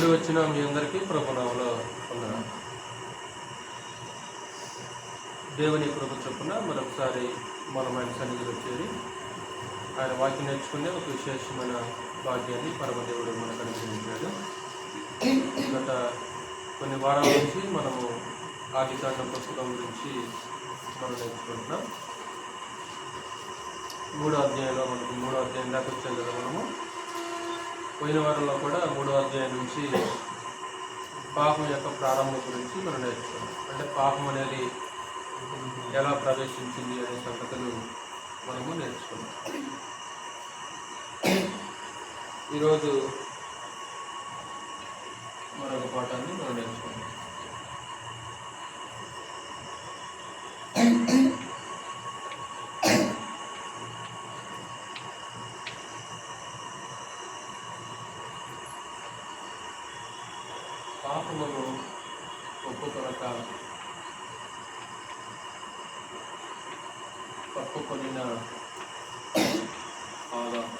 కూడి వచ్చిన మీ అందరికీ ప్రభునామములో వందనాలు. దేవుని కృప చొప్పున మరొకసారి మనం ఆయన సన్నిధిలో చేరి ఆయన వాక్యం నేర్చుకునే ఒక విశేషమైన భాగ్యాన్ని పరమదేవుడు మనకు అనుగ్రహించాడు. గత కొన్ని వారాల నుంచి మనము ఆదికాండం పుస్తకం గురించి మనం నేర్చుకుంటున్నాం. మూడో అధ్యాయం దాకా వచ్చాం కదా మనము. పోయిన వారంలో కూడా 3వ అధ్యాయం నుంచి పాపం యొక్క ప్రారంభం గురించి మనం నేర్చుకున్నాం. అంటే పాపం అనేది ఎలా ప్రవేశించింది అనే సంగతులు మనము నేర్చుకున్నాం. ఈరోజు మరొక పాఠాన్ని మనం నేర్చుకున్నాం. పాపమును ఒప్పుకొనక తప్పుకొనిన ఆదాము.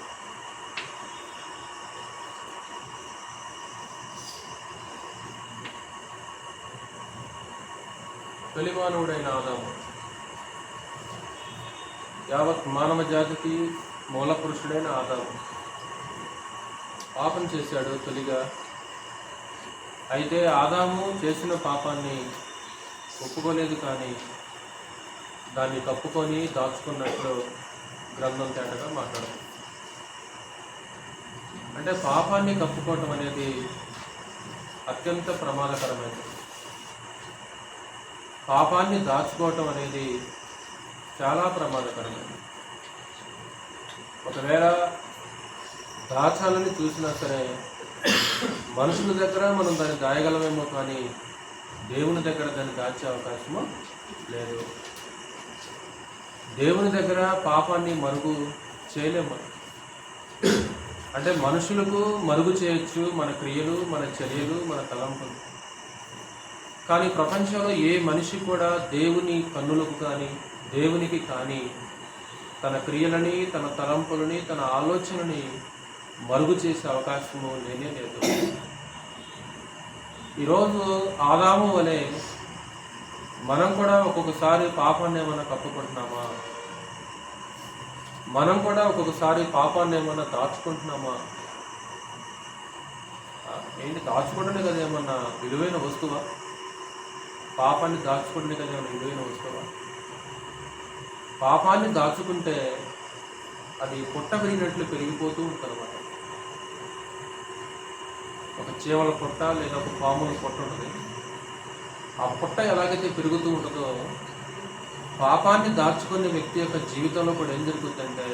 తొలిమానవుడైన ఆదాము యావత్ మానవ జాతికి మూల పురుషుడైన ఆదాము పాపం చేశాడు తొలిగా. అయితే ఆదాము చేసిన పాపాన్ని ఒప్పుకోలేదు, కానీ దాన్ని కప్పుకొని దాచుకున్నట్లు గ్రంథం తేటగా మాట్లాడుతుంది. అంటే పాపాన్ని కప్పుకోవటం అనేది అత్యంత ప్రమాదకరమైనది. పాపాన్ని దాచుకోవటం అనేది చాలా ప్రమాదకరమైనది. ఒకవేళ దాచాలని చూసినా సరే మనుషుల దగ్గర మనం దాన్ని దాయగలమేమో, కానీ దేవుని దగ్గర దాన్ని దాచే అవకాశము లేదు. దేవుని దగ్గర పాపాన్ని మరుగు చేయలేము. అంటే మనుషులకు మరుగు చేయొచ్చు మన క్రియలు, మన చర్యలు, మన తలంపులు. కానీ ప్రపంచంలో ఏ మనిషి కూడా దేవుని కన్నులకు కానీ దేవునికి కానీ తన క్రియలని, తన తలంపులని, తన ఆలోచనని మరుగు చేసే అవకాశము లేనే లేదు. ఈరోజు ఆదాము వలె మనం కూడా ఒక్కొక్కసారి పాపాన్ని ఏమైనా కప్పుకుంటున్నామా? మనం కూడా ఒక్కొక్కసారి పాపాన్ని ఏమన్నా దాచుకుంటున్నామా? ఏంటి దాచుకోవడమే కదా ఏమన్నా విలువైన వస్తువా? పాపాన్ని దాచుకోవడమే కదా ఏమన్నా విలువైన వస్తువా? పాపాన్ని దాచుకుంటే అది పొట్ట పెరిగినట్లు పెరిగిపోతూ ఉంటుంది అన్నమాట. ఒక చీమల పొట్ట లేదా ఒక పాముల పొట్ట ఉంటుంది. ఆ పొట్ట ఎలాగైతే పెరుగుతూ ఉంటుందో పాపాన్ని దాచుకునే వ్యక్తి యొక్క జీవితంలో కూడా ఏం జరుగుతుందంటే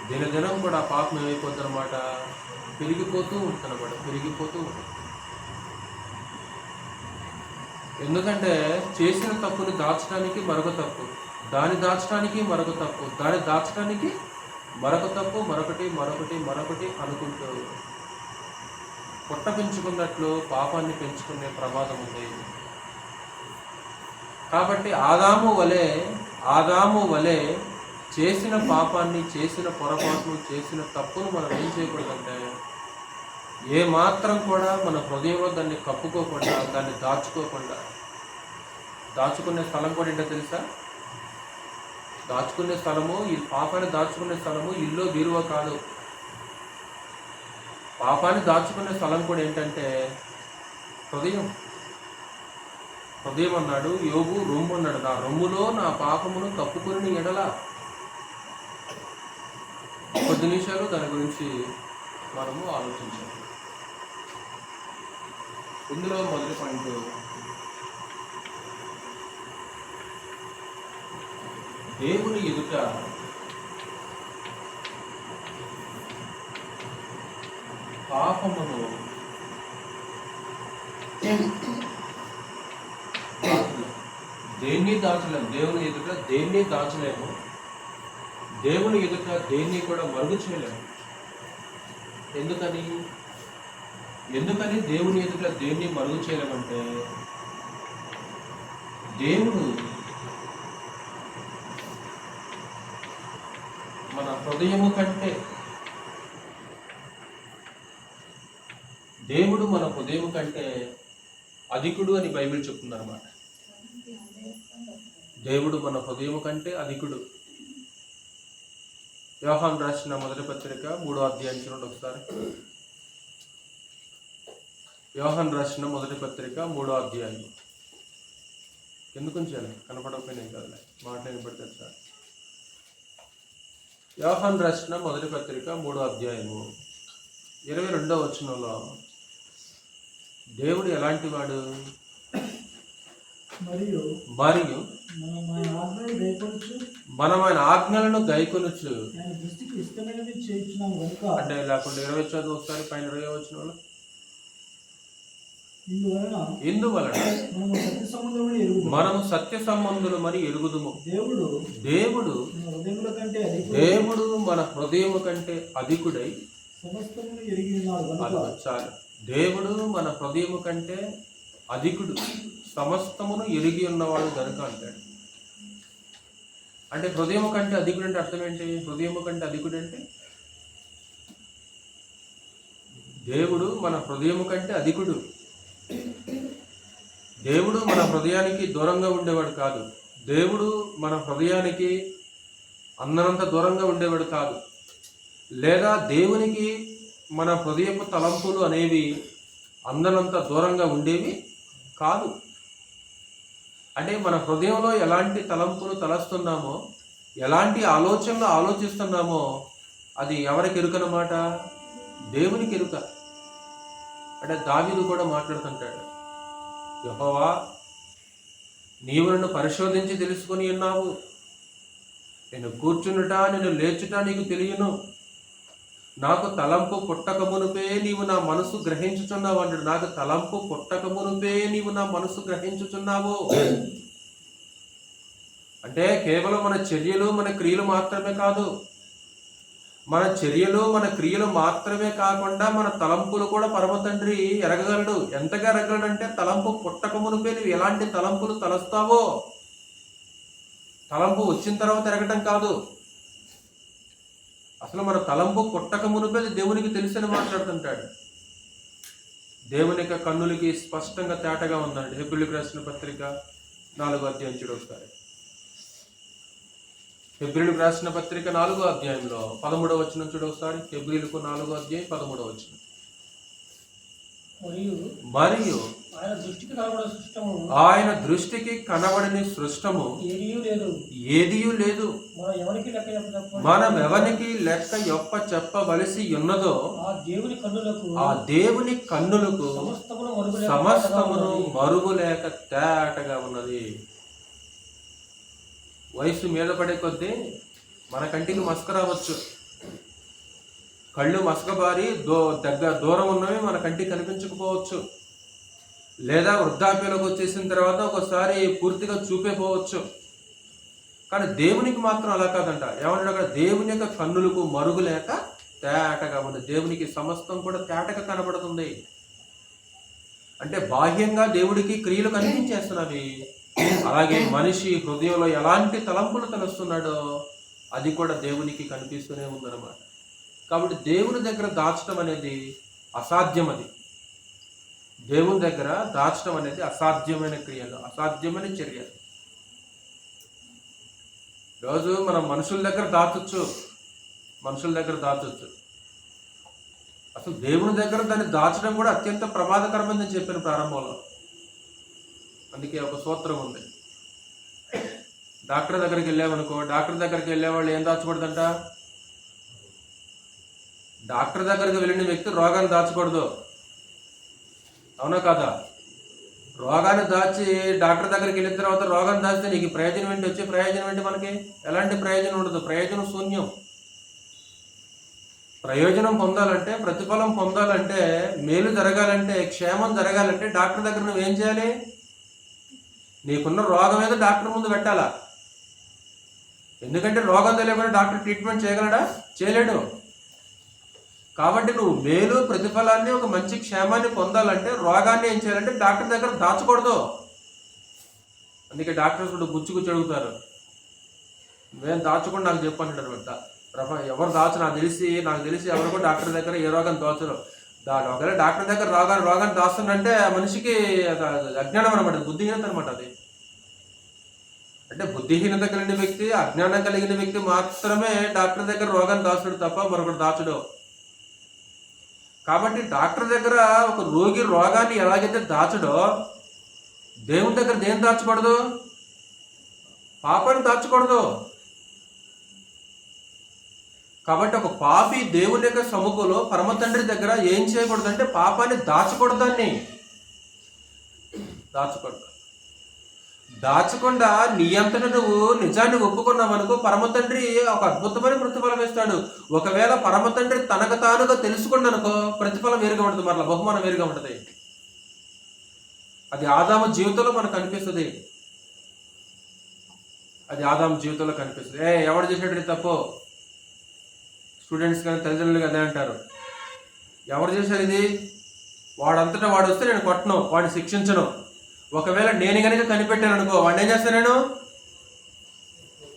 దినదినం కూడా పాపం ఏమైపోతుంది అన్నమాట, పెరిగిపోతూ ఉంటుంది. ఎందుకంటే చేసిన తప్పుని దాచడానికి మరొక తప్పు, దాన్ని దాచడానికి మరొక తప్పు, దాన్ని దాచడానికి మరొక తప్పు, మరొకటి అనుకుంటూ పొట్ట పెంచుకున్నట్లు పాపాన్ని పెంచుకునే ప్రమాదం ఉంది. కాబట్టి ఆదాము వలె చేసిన పాపాన్ని, చేసిన పొరపాటును, చేసిన తప్పును మనం ఏం చేయకూడదంటే ఏ మాత్రం కూడా మన హృదయంలో దాన్ని కప్పుకోకుండా, దాన్ని దాచుకోకుండా. దాచుకునే స్థలం కూడా ఏంటో తెలుసా? దాచుకునే స్థలము, ఈ పాపాన్ని దాచుకునే స్థలము ఇల్లు బీరువా కాదు. పాపాన్ని దాచుకునే స్థలం కూడా ఏంటంటే హృదయం అన్నాడు. యోబు రొమ్ము అన్నాడు, నా రొమ్ములో నా పాపమును కప్పుకొని ఎడల. కొద్ది నిమిషాలు దాని గురించి మనము ఆలోచించాలి. ఇందులో మొదటి పాయింట్, దేవుని ఎదుట పాపమును దేన్ని దాచలేము. దేవుని ఎదుట దేన్ని దాచలేము. దేవుని ఎదుట దేన్ని కూడా మరుగు చేయలేము. ఎందుకని దేవుని ఎదుట దేన్ని మరుగు చేయలేమంటే దేవుడు మన హృదయము కంటే దేవుడు మన హృదయం కంటే అధికుడు అని బైబిల్ చెప్తుంది అనమాట. దేవుడు మన హృదయం కంటే అధికుడు. యోహాను రాసిన మొదటి పత్రిక 3వ అధ్యాయం చూడండి ఒకసారి. యోహాను రాసిన మొదటి పత్రిక 3వ అధ్యాయం. ఎందుకు ఉంచాలి, కనపడకపోయినాయి కదా మాట వినపడితే సార్. యోహాను రాసిన మొదటి పత్రిక 3వ అధ్యాయము 22వ వచనంలో దేవుడు ఎలాంటి వాడు? మరియు మనం ఆయన ఆజ్ఞలను గైకొనొచ్చు అంటే లేకుండా 20 చదువు ఒకసారి పైన 20వ వచనంలో. ఇందువలన మనము సత్య సంబంధులమని ఎరుగుదుము. దేవుడు మన హృదయము కంటే అధికుడై చాలు. దేవుడు మన హృదయము కంటే అధికుడు, సమస్తమును ఎరిగి ఉన్నవాడు గనుక అంటాడు. అంటే హృదయము కంటే అధికుడు అంటే అర్థం ఏంటి? హృదయము కంటే అధికుడు అంటే దేవుడు మన హృదయము కంటే అధికుడు. దేవుడు మన హృదయానికి దూరంగా ఉండేవాడు కాదు. దేవుడు మన హృదయానికి అందరంత దూరంగా ఉండేవాడు కాదు. లేదా దేవునికి మన హృదయపు తలంపులు అనేవి అందనంత దూరంగా ఉండేవి కాదు. అంటే మన హృదయంలో ఎలాంటి తలంపులు తలస్తున్నామో, ఎలాంటి ఆలోచనలు ఆలోచిస్తున్నామో అది ఎవరికి ఎరుకనమాట? దేవునికి ఎరుక. అంటే దావీదు కూడా మాట్లాడుతుంటాడు, యెహోవా నీవు నన్ను పరిశోధించి తెలుసుకొని ఉన్నావు, నేను కూర్చునుట నేను లేచుట నీకు తెలియను, నాకు తలంపు పుట్టక మునుపే నీవు నా మనసు గ్రహించుచున్నావు అంటాడు. నాకు తలంపు పుట్టక మునుపే నీవు నా మనసు గ్రహించుచున్నావు అంటే కేవలం మన చర్యలు మన క్రియలు మాత్రమే కాదు, మన చర్యలు మన క్రియలు మాత్రమే కాకుండా మన తలంపులు కూడా పరమ తండ్రి ఎరగగలడు. ఎంతగా ఎరగలడంటే తలంపు పుట్టక మునుపే నువ్వు ఎలాంటి తలంపులు తలస్తావో, తలంపు వచ్చిన తర్వాత ఎరగటం కాదు, అసలు మన తలంపు పుట్టక మునుపే దేవునికి తెలిసిన మాట్లాడుతుంటాడు. దేవుని యొక్క కన్నులకి స్పష్టంగా తేటగా ఉందండి. హెబ్రీయులకు రాసిన పత్రిక 4వ అధ్యాయం చూడు ఒకసారి. హెబ్రీయులకు రాసిన పత్రిక 4వ అధ్యాయంలో 13వ వచనం చూడు ఒకసారి. హెబ్రీయులకు 4వ అధ్యాయం 13వ వచనం. మరియు ఆయన దృష్టికి కనబడని సృష్టము ఏదియూ లేదు. మనం ఎవరికి లెక్క యొప్ప చెప్పవలసి ఉన్నదో ఆ దేవుని కన్నులకు సమస్తమును మరుగులేక తేటగా ఉన్నది. వయసు మీద పడే కొద్దీ మన కంటికి మసక రావచ్చు, కళ్ళు మసకబారి దూరం ఉన్నవి మన కంటికి కనిపించకపోవచ్చు, లేదా వృద్ధాప్యంలోకి వచ్చేసిన తర్వాత ఒకసారి పూర్తిగా చూపేపోవచ్చు. కానీ దేవునికి మాత్రం అలా కాదంట. ఏమంటాడు అక్కడ? దేవుని యొక్క కన్నులకు మరుగు లేక తేటగా ఉంది. దేవునికి సమస్తం కూడా తేటగా కనబడుతుంది. అంటే బాహ్యంగా దేవుడికి క్రియలు కనిపించేస్తున్నవి, అలాగే మనిషి హృదయంలో ఎలాంటి తలంపులు తలుస్తున్నాడో అది కూడా దేవునికి కనిపిస్తూనే ఉందన్నమాట. కాబట్టి దేవుని దగ్గర దాచడం అనేది అసాధ్యం. అది దేవుని దగ్గర దాచడం అనేది అసాధ్యమైన క్రియలు, అసాధ్యమైన చర్యలు. రోజు మనం మనుషుల దగ్గర దాచొచ్చు, అసలు దేవుని దగ్గర దాన్ని దాచడం కూడా అత్యంత ప్రమాదకరమైనదని చెప్పిన ప్రారంభంలో. అందుకే ఒక సూత్రం ఉంది. డాక్టర్ దగ్గరికి వెళ్ళామనుకో, డాక్టర్ దగ్గరికి వెళ్ళే వాళ్ళు ఏం దాచకూడదంట? డాక్టర్ దగ్గరికి వెళ్ళిన వ్యక్తి రోగాన్ని దాచకూడదు, అవునా కదా? రోగాన్ని దాచి డాక్టర్ దగ్గరికి వెళ్ళిన తర్వాత రోగాన్ని దాచితే నీకు ప్రయోజనం ఏంటి? వచ్చే ప్రయోజనం ఏంటి? మనకి ఎలాంటి ప్రయోజనం ఉండదు, ప్రయోజనం శూన్యం. ప్రయోజనం పొందాలంటే, ప్రతిఫలం పొందాలంటే, మేలు జరగాలంటే, క్షేమం జరగాలంటే డాక్టర్ దగ్గర నువ్వేం చేయాలి? నీకున్న రోగం ఏదో డాక్టర్ ముందు పెట్టాలా? ఎందుకంటే రోగం తెలియకుండా డాక్టర్ ట్రీట్మెంట్ చేయగలడా? చేయలేడు. కాబట్టి నువ్వు మేలు ప్రతిఫలాన్ని, ఒక మంచి క్షేమాన్ని పొందాలంటే రోగాన్ని ఏం చేయాలంటే డాక్టర్ దగ్గర దాచకూడదు. అందుకే డాక్టర్స్ కూడా గుచ్చి అడుగుతారు, నేను దాచకుండా నాకు చెప్పంటారు అనమాట. ఎవరు దాచు నాకు తెలిసి ఎవరు కూడా డాక్టర్ దగ్గర ఏ రోగం ఒకవేళ డాక్టర్ దగ్గర రోగాన్ని దాస్తుందంటే ఆ మనిషికి అజ్ఞానం అనమాట, బుద్ధిహీనత అనమాట అది. అంటే బుద్ధిహీనత కలిగిన వ్యక్తి, అజ్ఞానం కలిగిన వ్యక్తి మాత్రమే డాక్టర్ దగ్గర రోగాన్ని దాచుడు తప్ప మరొకటి దాచుడు. కాబట్టి డాక్టర్ దగ్గర ఒక రోగి రోగాన్ని ఎలాగైతే దాచడో, దేవుని దగ్గర దేని దాచకూడదు? పాపాన్ని దాచకూడదు. కాబట్టి ఒక పాపి దేవుని యొక్క సముఖంలో పరమ తండ్రి దగ్గర ఏం చేయకూడదు అంటే పాపాన్ని దాచకూడదాన్ని. దాచకుండా నీ అంతటా నువ్వు నిజాన్ని ఒప్పుకున్నావు అనుకో, పరమ తండ్రి ఒక అద్భుతమైన ప్రతిఫలం ఇస్తాడు. ఒకవేళ పరమ తండ్రి తనకు తానుగా తెలుసుకున్నాను అనుకో, ప్రతిఫలం వేరుగా ఉంటుంది, మరలా బహుమానం వేరుగా ఉంటుంది. అది ఆదాము జీవితంలో మనకు కనిపిస్తుంది. ఎవడు చేసాడు తప్పు? స్టూడెంట్స్ కానీ తల్లిదండ్రులు అదే అంటారు. ఎవరు చేశారు ఇది? వాడంతటా వాడు వస్తే నేను కొట్టను, వాడిని శిక్షించను. ఒకవేళ నేను కనుక కనిపెట్టాను అనుకో, వాడిని ఏం చేస్తాను నేను?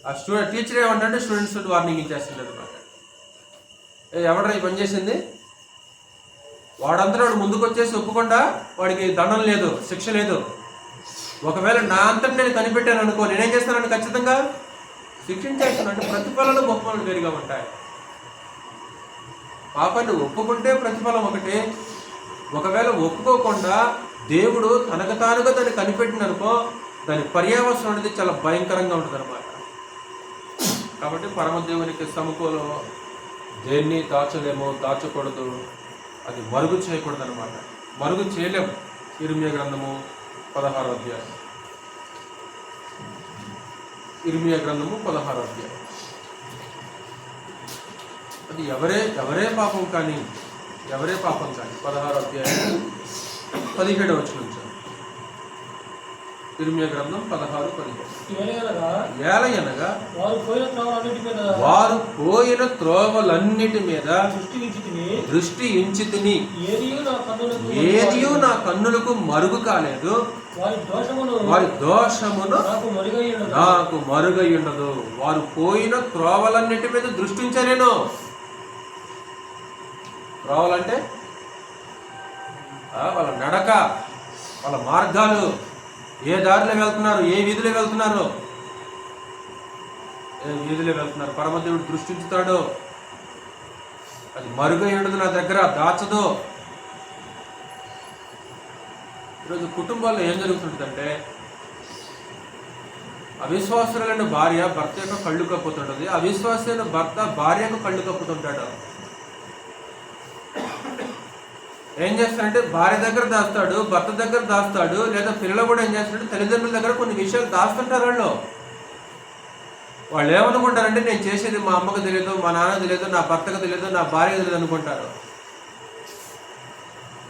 ఆ టీచర్ ఏమంటే స్టూడెంట్స్ తోటి వార్నింగ్ ఇచ్చేస్తుంటారు అనమాట. ఎవడరా ఈ పని చేసింది? వాడంతటా వాడు ముందుకు వచ్చేసి ఒప్పుకుండా వాడికి దండం లేదు, శిక్ష లేదు. ఒకవేళ నా అంతటి నేను కనిపెట్టాను అనుకో, నేనేం చేస్తానంటే ఖచ్చితంగా శిక్షించేస్తాను. అంటే ప్రతిఫలాలు బహుమానాలు వేరుగా ఉంటాయి. పాపాన్ని ఒప్పుకుంటే ప్రతిఫలం ఒకటి, ఒకవేళ ఒప్పుకోకుండా దేవుడు తనకు తానుగా దాన్ని కనిపెట్టిననుకో, దాని పర్యావసనం అనేది చాలా భయంకరంగా ఉంటుంది అనమాట. కాబట్టి పరమదేవునికి సముఖంలో దేన్ని దాచలేమో, దాచకూడదు, అది మరుగు చేయకూడదు అనమాట. మరుగు చేయలేము. ఇర్మియా గ్రంథము 16వ అధ్యాయం. ఇర్మియా గ్రంథము 16వ అధ్యాయం. అది ఎవరే పాపం కానీ 16వ అధ్యాయం 17వ వచనం నుంచి. ఇర్మియా గ్రంథం 16:17. ఏలయనగా వారు పోయిన త్రోవలన్నిటి మీద దృష్టి ఉంచితిని, ఏదియూ నా కన్నులకు మరుగు కాలేదు, వారి దోషమును నాకు మరుగై ఉండదు. వారు పోయిన త్రోవలన్నిటి మీద దృష్టి ఉంచా నేను. త్రోవలంటే వాళ్ళ నడక, వాళ్ళ మార్గాలు, ఏ దారిలో వెళ్తున్నారు, ఏ వీధిలో వెళ్తున్నారు, పరమదేవుడు దృష్టి ఉంచుతాడు. అది మరుగై ఉండదు, నా దగ్గర దాచదు. ఈరోజు కుటుంబాల్లో ఏం జరుగుతుంటుందంటే, అవిశ్వాసులైన భార్య భర్త యొక్క కళ్ళు కప్పుతుంటుంది, అవిశ్వాసైన భర్త భార్య యొక్క కళ్ళు కప్పుతుంటాడు. ఏం చేస్తాడంటే భార్య దగ్గర దాస్తాడు, భర్త దగ్గర దాస్తాడు, లేదా పిల్లలు కూడా ఏం చేస్తాడు, తల్లిదండ్రుల దగ్గర కొన్ని విషయాలు దాస్తుంటారు. వాళ్ళు ఏమనుకుంటారంటే, నేను చేసేది మా అమ్మకు తెలియదు, మా నాన్న తెలియదు, నా భర్తకు తెలియదు, నా భార్యకు తెలియదు అనుకుంటారు.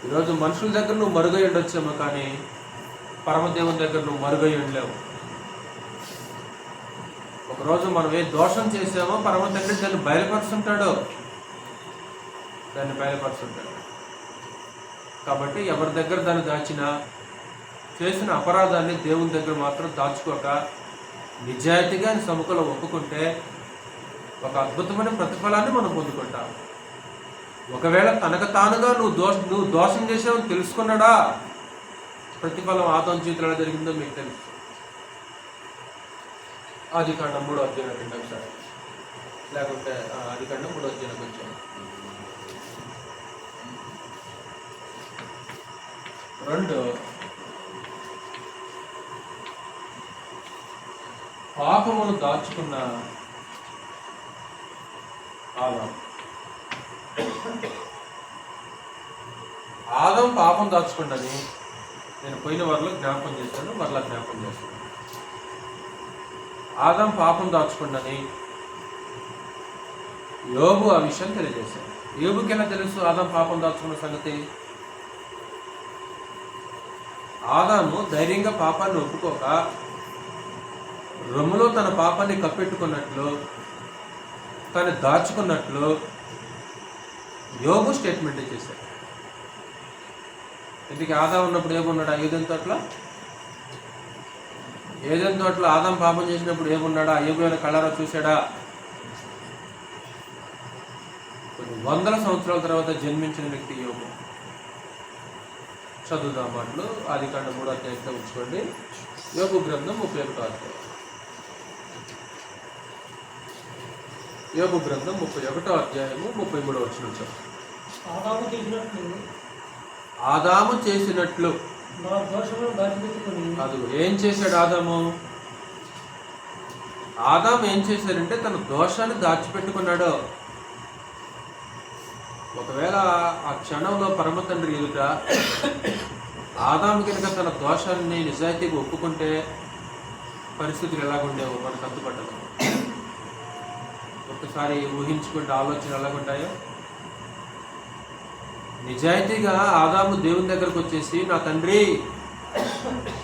ఈరోజు మనుషుల దగ్గర నువ్వు మరుగై ఉండొచ్చేమో, కానీ పరమదేవుని దగ్గర నువ్వు మరుగై ఉండలేవు. ఒకరోజు మనం ఏ దోషం చేసామో పరమ తండ్రి దాన్ని బయలుపరుస్తుంటాడు. కాబట్టి ఎవరి దగ్గర దాన్ని దాచినా, చేసిన అపరాధాన్ని దేవుని దగ్గర మాత్రం దాచుకోక నిజాయితీగా ఆయన సముఖంలో ఒప్పుకుంటే ఒక అద్భుతమైన ప్రతిఫలాన్ని మనం పొందుకుంటాం. ఒకవేళ తనకు తానుగా నువ్వు దోషం చేసావని తెలుసుకున్నాడా, ప్రతిఫలం ఆదాము జీవితంలో జరిగిందో మీకు తెలుసు. ఆదికాండం 3వ అధ్యాయం కింద ఒకసారి, లేకుంటే ఆదికాండం 3వ అధ్యాయంకి వచ్చాను. 2 పాపమును దాచుకున్న ఆదాం పాపం దాచుకుండని నేను పోయిన వారిలో జ్ఞాపకం చేశాను, మరలా జ్ఞాపకం చేస్తాను. ఆదాం పాపం దాచుకుండని యోబు ఆ విషయం తెలియజేశాడు. యోబుకైనా తెలుసు ఆదాం పాపం దాచుకున్న సంగతి. ఆదాము ధైర్యంగా పాపాన్ని ఒప్పుకోక రొమ్ములో తన పాపాన్ని కప్పెట్టుకున్నట్లు, తను దాచుకున్నట్లు యోబు స్టేట్మెంట్ చేశాడు. ఇంటికి ఆదాం ఉన్నప్పుడు ఏమున్నాడా? ఏదైనా తోటలో ఆదాం పాపం చేసినప్పుడు ఏమున్నాడా? ఏమైనా కళ్ళారా చూశాడా? కొన్ని వందల సంవత్సరాల తర్వాత జన్మించిన వ్యక్తి యోబు. చదువుదాం మాటలు. ఆదికాండం 3వ అధ్యాయంలో ఉంచుకోండి. యోబు గ్రంథం 31వ అధ్యాయం. యోబు గ్రంథం 31వ అధ్యాయము 33వ వచనం. ఆదాము చేసినట్లు అది ఏం చేశాడు ఆదాము? ఆదాము ఏం చేశాడంటే తన దోషాన్ని దాచిపెట్టుకున్నాడు. ఒకవేళ ఆ క్షణంలో పరమ తండ్రి ఎదుట ఆదాము కనుక తన దోషాన్ని నిజాయితీగా ఒప్పుకుంటే పరిస్థితులు ఎలాగుండేవో మనకు అంతుపట్టదు. ఒకసారి ఊహించుకుంటే ఆలోచనలు ఎలాగుంటాయో. నిజాయితీగా ఆదాము దేవుని దగ్గరకు వచ్చేసి, నా తండ్రి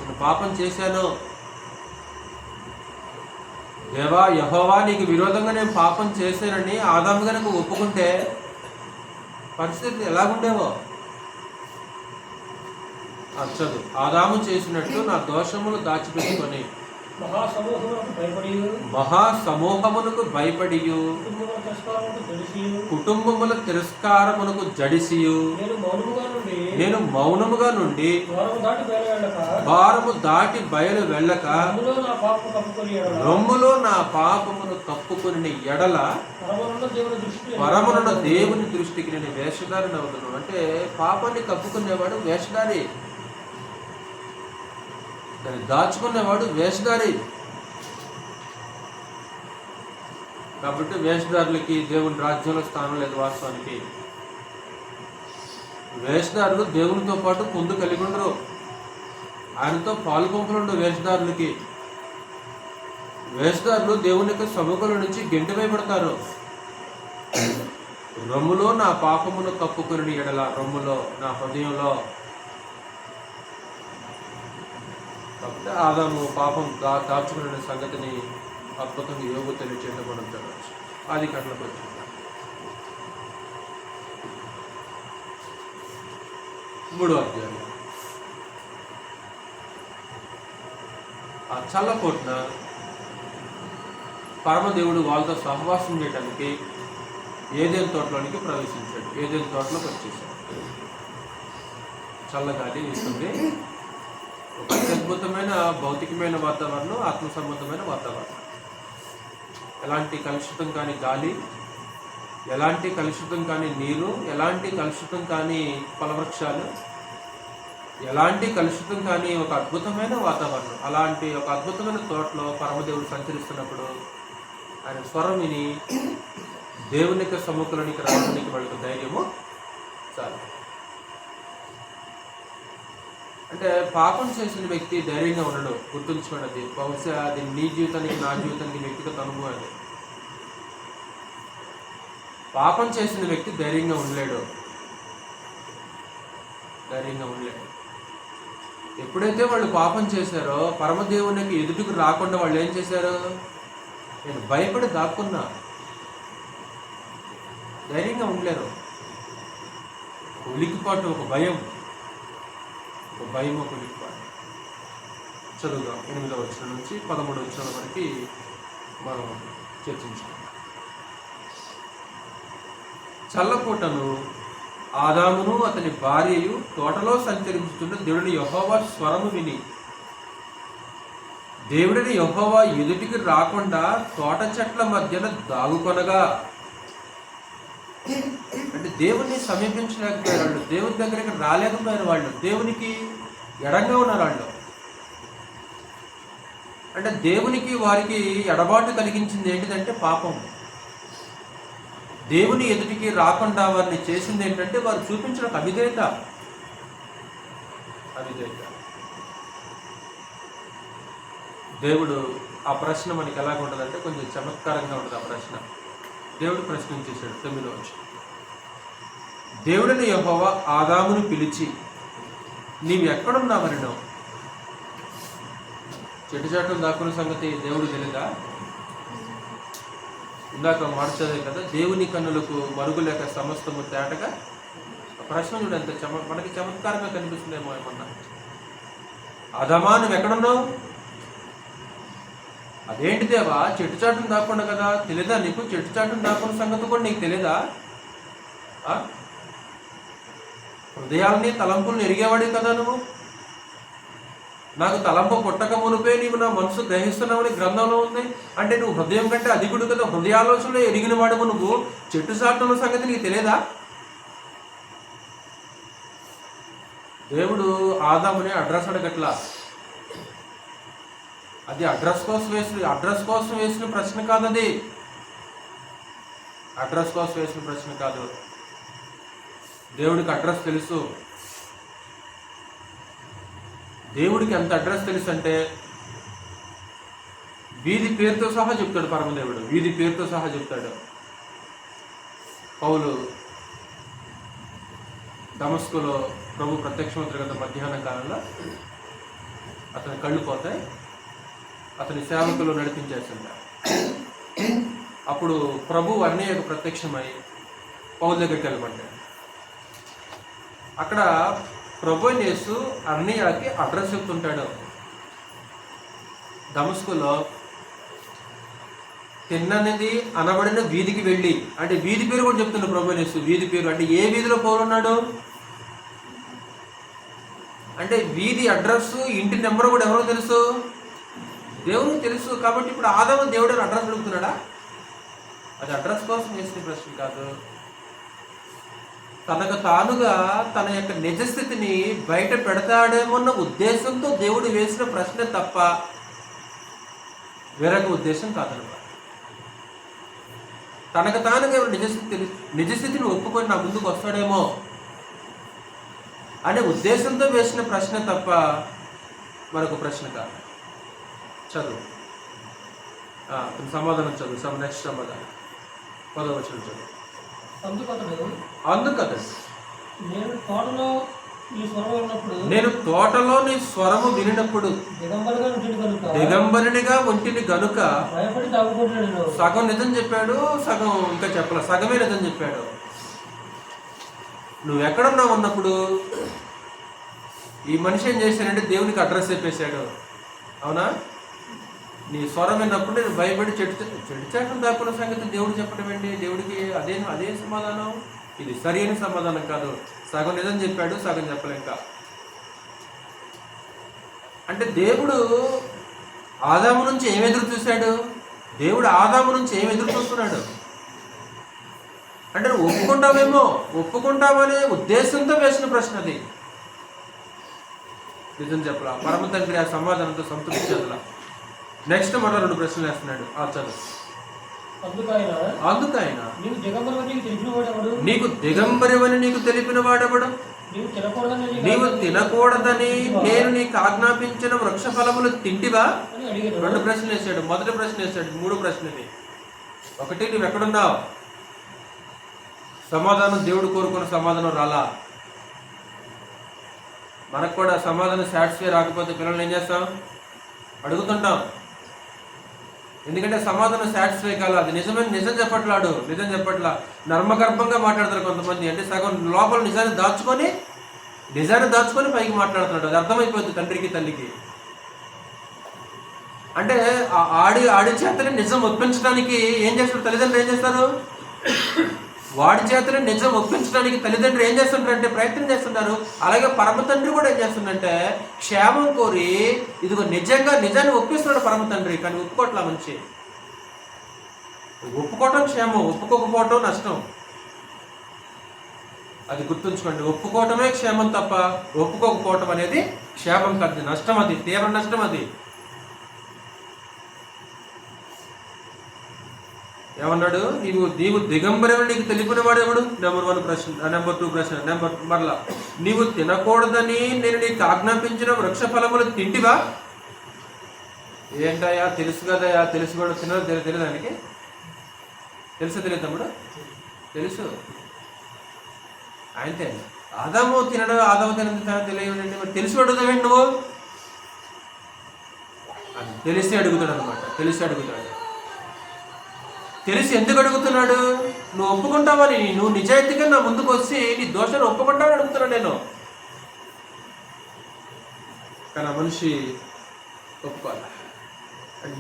నేను పాపం చేశాను, దేవా యెహోవా నీకు విరోధంగా నేను పాపం చేశానని ఆదాము కనుక ఒప్పుకుంటే పరిస్థితి ఎలాగుండేవో. చదువు. ఆదాము చేసినట్టు నా దోషములు దాచిపెట్టుకొని మహాసమూహమునకు భయపడియు కుటుంబముల తిరస్కారమునకు జడిసియు నేను మౌనముగా నుండి భారము దాటి బయలు వెళ్ళక రొమ్ములో నా పాపమును కప్పుకొని ఎడల పరమునున్న దేవుని దృష్టికి నేను వేషధారిని అవుతున్నాను. అంటే పాపాన్ని కప్పుకునేవాడు వేషధారి, దాన్ని దాచుకునేవాడు వేషధారి. కాబట్టి వేషధారులకి దేవుని రాజ్యంలో స్థానం లేదు. వాస్తవానికి వేషధారులు దేవునితో పాటు పొందు కలిగి ఉండరు, ఆయనతో పాలు పంపులుండు. వేషధారులకి వేషధారులు దేవుని యొక్క సముఖంలో నుంచి గెంటివేయబడతారు. రొమ్ములో నా పాపమును కప్పుకొని ఎడల, రొమ్ములో నా హృదయంలో. కాబట్టి ఆదాము పాపం దాచుకునే సంగతిని అద్భుతంగా యోగు తెలియచేయడం మనం చూడవచ్చు. ఆదికాండంలోకి వచ్చింది 3వ అధ్యాయం. ఆ చల్లపోటున పరమదేవుడు వాళ్ళతో సహవాసం చేయడానికి ఏదైనా తోటలోనికి ప్రవేశించాడు. ఏదైనా తోటలోకి వచ్చేసాడు. చల్లగాలి వీస్తుంది. ఒక అద్భుతమైన భౌతికమైన వాతావరణం, ఆత్మ సంబంధమైన వాతావరణం. ఎలాంటి కలుషితం కాని గాలి, ఎలాంటి కలుషితం కాని నీరు, ఎలాంటి కలుషితం కాని ఫలవృక్షాలు, ఎలాంటి కలుషితం కాని ఒక అద్భుతమైన వాతావరణం. అలాంటి ఒక అద్భుతమైన తోటలో పరమదేవుడు సంచరిస్తున్నప్పుడు ఆయన స్వరం విని దేవుని యొక్క సముఖంలోనికి రావడానికి వాళ్ళకి ధైర్యము చాలు. అంటే పాపం చేసిన వ్యక్తి ధైర్యంగా ఉండడు. గుర్తుంచుకోండి. అది బహుశా అది నీ జీవితానికి, నా జీవితానికి వ్యక్తిగత అనుభవం. అది పాపం చేసిన వ్యక్తి ధైర్యంగా ఉండలేడు. ఎప్పుడైతే వాళ్ళు పాపం చేశారో పరమదేవునికి ఎదుటికి రాకుండా వాళ్ళు ఏం చేశారు? నేను భయపడి దాక్కున్నా. ధైర్యంగా ఉండలేరు. ఉలికిపాటు, ఒక భయం, ఒక ఉలికిపాటు. చదువుదాం. 8వ వచనం నుంచి 13వ వచనం వరకు మనం చర్చించాం. చల్లపూటను ఆదామును అతని భార్యయు తోటలో సంచరించుతున్న దేవుడిని యెహోవా స్వరము విని, దేవుడిని యెహోవా ఎదుటికి రాకుండా తోట చెట్ల మధ్యన దాగుకొనగా, అంటే దేవుణ్ణి సమీపించలేకపోయారు వాళ్ళు, దేవుని దగ్గరికి రాలేకపోయారు వాళ్ళు, దేవునికి ఎడంగా ఉన్నారు వాళ్ళు. అంటే దేవునికి వారికి ఎడబాటు కలిగించింది ఏంటిదంటే పాపం. దేవుని ఎదుటికి రాకుండా వారిని చేసింది ఏంటంటే వారు చూపించిన అవిధేయత. దేవుడు ఆ ప్రశ్న మనకి ఎలాగ ఉంటుందంటే కొంచెం చమత్కారంగా ఉంటుంది. ఆ ప్రశ్న దేవుడు ప్రశ్నించేశాడు. 9వ వచనం. దేవుడిని యెహోవా ఆదామును పిలిచి, నీవు ఎక్కడున్నావని నువ్వు? చెట్టు చాటును దాక్కున్న సంగతి దేవుడు తెలీదా? ఇందాక మార్చదే కదా, దేవుని కన్నులకు మరుగులేక సమస్తము తేటగా. ప్రశ్న చూడ ఎంత మనకి చమత్కారంగా కనిపిస్తుందేమో ఏమన్నా. ఆదామా నువ్వు ఎక్కడున్నావు? అదేంటి దేవా, చెట్టు చాటును దాక్కుండా కదా, తెలీదా నీకు? చెట్టు చాటును దాక్కున్న సంగతి కూడా నీకు తెలీదా? హృదయాల్ని తలంపులను ఎరిగేవాడి కదా నువ్వు. నాకు తలంపు పుట్టక మునిపే నీవు నా మనసు గ్రహిస్తున్నావని గ్రంథంలో ఉంది. అంటే నువ్వు హృదయం కంటే అధికుడు కదా, హృదయాలోచనలో ఎరిగిన వాడువు నువ్వు. చెట్టు చాటున్న సంగతి నీకు తెలియదా? దేవుడు ఆదాముని అడ్రస్ అడగట్లా. అది అడ్రస్ కోసం వేసిన ప్రశ్న కాదు. అది అడ్రస్ కోసం వేసిన ప్రశ్న కాదు. దేవుడికి అడ్రస్ తెలుసు. దేవుడికి ఎంత అడ్రస్ తెలుసు అంటే వీధి పేరుతో సహా చెప్తాడు పరమదేవుడు. వీధి పేరుతో సహా చెప్తాడు. పౌలు దమస్కులో ప్రభు ప్రత్యక్షమవుతాడు కదా మధ్యాహ్న కాలంలో. అతని కళ్ళు పోతాయి, అతని సేవకులు నడిపించేస్తుంటారు. అప్పుడు ప్రభు అన్నయ్యకు ప్రత్యక్షమై పౌలు దగ్గరికి వెళ్ళమంటాడు. అక్కడ ప్రభు యేసు అన్నయ్యకి అడ్రస్ చెప్తుంటాడు. దమస్కులో తిన్ననిది అనబడిన వీధికి వెళ్ళి, అంటే వీధి పేరు కూడా చెప్తున్నాడు ప్రభు యేసు. వీధి పేరు అంటే ఏ వీధిలో పౌలు ఉన్నాడు అంటే వీధి అడ్రస్, ఇంటి నెంబర్ కూడా ఎవరో తెలుసు, దేవునికి తెలుసు. కాబట్టి ఇప్పుడు ఆదాము దేవుడు అడ్రస్ అడుగుతున్నాడా? అది అడ్రస్ కోసం వేసిన ప్రశ్న కాదు. తనకు తానుగా తన యొక్క నిజస్థితిని బయట పెడతాడేమన్న ఉద్దేశంతో దేవుడు వేసిన ప్రశ్న తప్ప వేరొక ఉద్దేశం కాదనమాట. తనకు తానుగా నిజస్థితిని ఒప్పుకొని నా ముందుకు వస్తాడేమో అనే ఉద్దేశంతో వేసిన ప్రశ్న తప్ప మరొక ప్రశ్న కాదు. చదువు సమాధానం చదువు. నెక్స్ట్ సమాధానం 10వ వచనం చదువు. అందుకతడు నేను తోటలో నీ స్వరము వినినప్పుడు దిగంబరునిగా ఒంటిని గనుక. సగం నిజం చెప్పాడు, సగం ఇంకా చెప్పలే, సగమే నిజం చెప్పాడు. నువ్వు ఎక్కడున్నావు ఉన్నప్పుడు ఈ మనిషి ఏం చేశాడంటే దేవునికి అడ్రస్ చెప్పేశాడు. అవునా? నీ స్వరం విన్నప్పుడు నేను భయపడి చెట్టు చాటును దాక్కున్న సంగతి దేవుడు చెప్పడం ఏంటి? దేవుడికి అదే సమాధానం. ఇది సరి అయిన సమాధానం కాదు. సగం నిజం చెప్పాడు, సగం చెప్పలేక. అంటే దేవుడు ఆదాము నుంచి ఏం ఎదురు చూశాడు? దేవుడు ఆదాము నుంచి ఏం ఎదురు చూస్తున్నాడు అంటే నువ్వు ఒప్పుకుంటావనే ఉద్దేశంతో వేసిన ప్రశ్న అది. నిజం చెప్పలా. పరమ తండ్రి ఆ సమాధానంతో సంతృప్తి చెందలా. నెక్స్ట్ మరో 2 ప్రశ్నలు వేస్తున్నాడు. చదువు. అందుకైనా నీకు దిగంబరివని నీకు తెలిపిన వాడెవడు? నీవు తినకూడదని నేను నీకు ఆజ్ఞాపించిన వృక్ష ఫలములు తింటివా? 2 ప్రశ్నలు వేసాడు. మొదటి ప్రశ్న వేసాడు. 3వ ప్రశ్నది. 1, నువ్వు ఎక్కడున్నావు? సమాధానం దేవుడు కోరుకున్న సమాధానం రాలా. మనకు కూడా సమాధానం సాటిస్ఫై రాకపోతే పిల్లల్ని ఏం చేస్తాం? అడుగుతుంటాం. ఎందుకంటే సమాధానం సాటిస్ఫై కాల. అది నిజం చెప్పట్లాడు. నిజం చెప్పట్లా. నర్మగర్భంగా మాట్లాడతారు కొంతమంది. అంటే సగం లోపల నిజాన్ని దాచుకొని పైకి మాట్లాడుతున్నాడు. అది అర్థమైపోతుంది తండ్రికి తల్లికి. అంటే ఆడి చేతనే నిజం ఒప్పించడానికి ఏం చేస్తారు తల్లిదండ్రులు? ఏం చేస్తారు? వాడి చేతనే నిజం ఒప్పించడానికి తల్లిదండ్రులు ఏం చేస్తుంటారంటే ప్రయత్నం చేస్తుంటారు. అలాగే పరమ తండ్రి కూడా ఏం చేస్తుందంటే క్షేమం కోరి ఇదిగో నిజాన్ని ఒప్పిస్తున్నాడు పరమ తండ్రి. కానీ ఒప్పుకోవట్లా. మంచి ఒప్పుకోవటం క్షేమం, ఒప్పుకోకపోవటం నష్టం. అది గుర్తుంచుకోండి. ఒప్పుకోవటమే క్షేమం తప్ప ఒప్పుకోకపోవటం అనేది క్షేమం కాదు, నష్టం. అది తీవ్ర నష్టం. అది ఏమన్నాడు? నీవు దిగంబరని నీకు తెలిపిన వాడేవాడు? నెంబర్ 1 ప్రశ్న. నెంబర్ 2 ప్రశ్న. మరలా నీవు తినకూడదని నేను నీకు ఆజ్ఞాపించిన వృక్ష ఫలములు తింటివా? ఏంటయ్యా తెలుసు కదయా, తెలుసు కూడా తెలియదు దానికి. తెలియదు తమ్ముడు? తెలుసు. అయితే ఆదాము తినడం తెలియదండి. మరి తెలిసి అడుగుతావేంటి నువ్వు? అది తెలిసి అడుగుతాడు అనమాట. తెలిసి ఎందుకు అడుగుతున్నాడు? నువ్వు ఒప్పుకుంటావని, నువ్వు నిజాయితీగా నా ముందుకు వచ్చి నీ దోషాన్ని ఒప్పుకుంటావని అడుగుతున్నాను నేను. కానీ ఆ మనిషి ఒప్పుకోవాలి.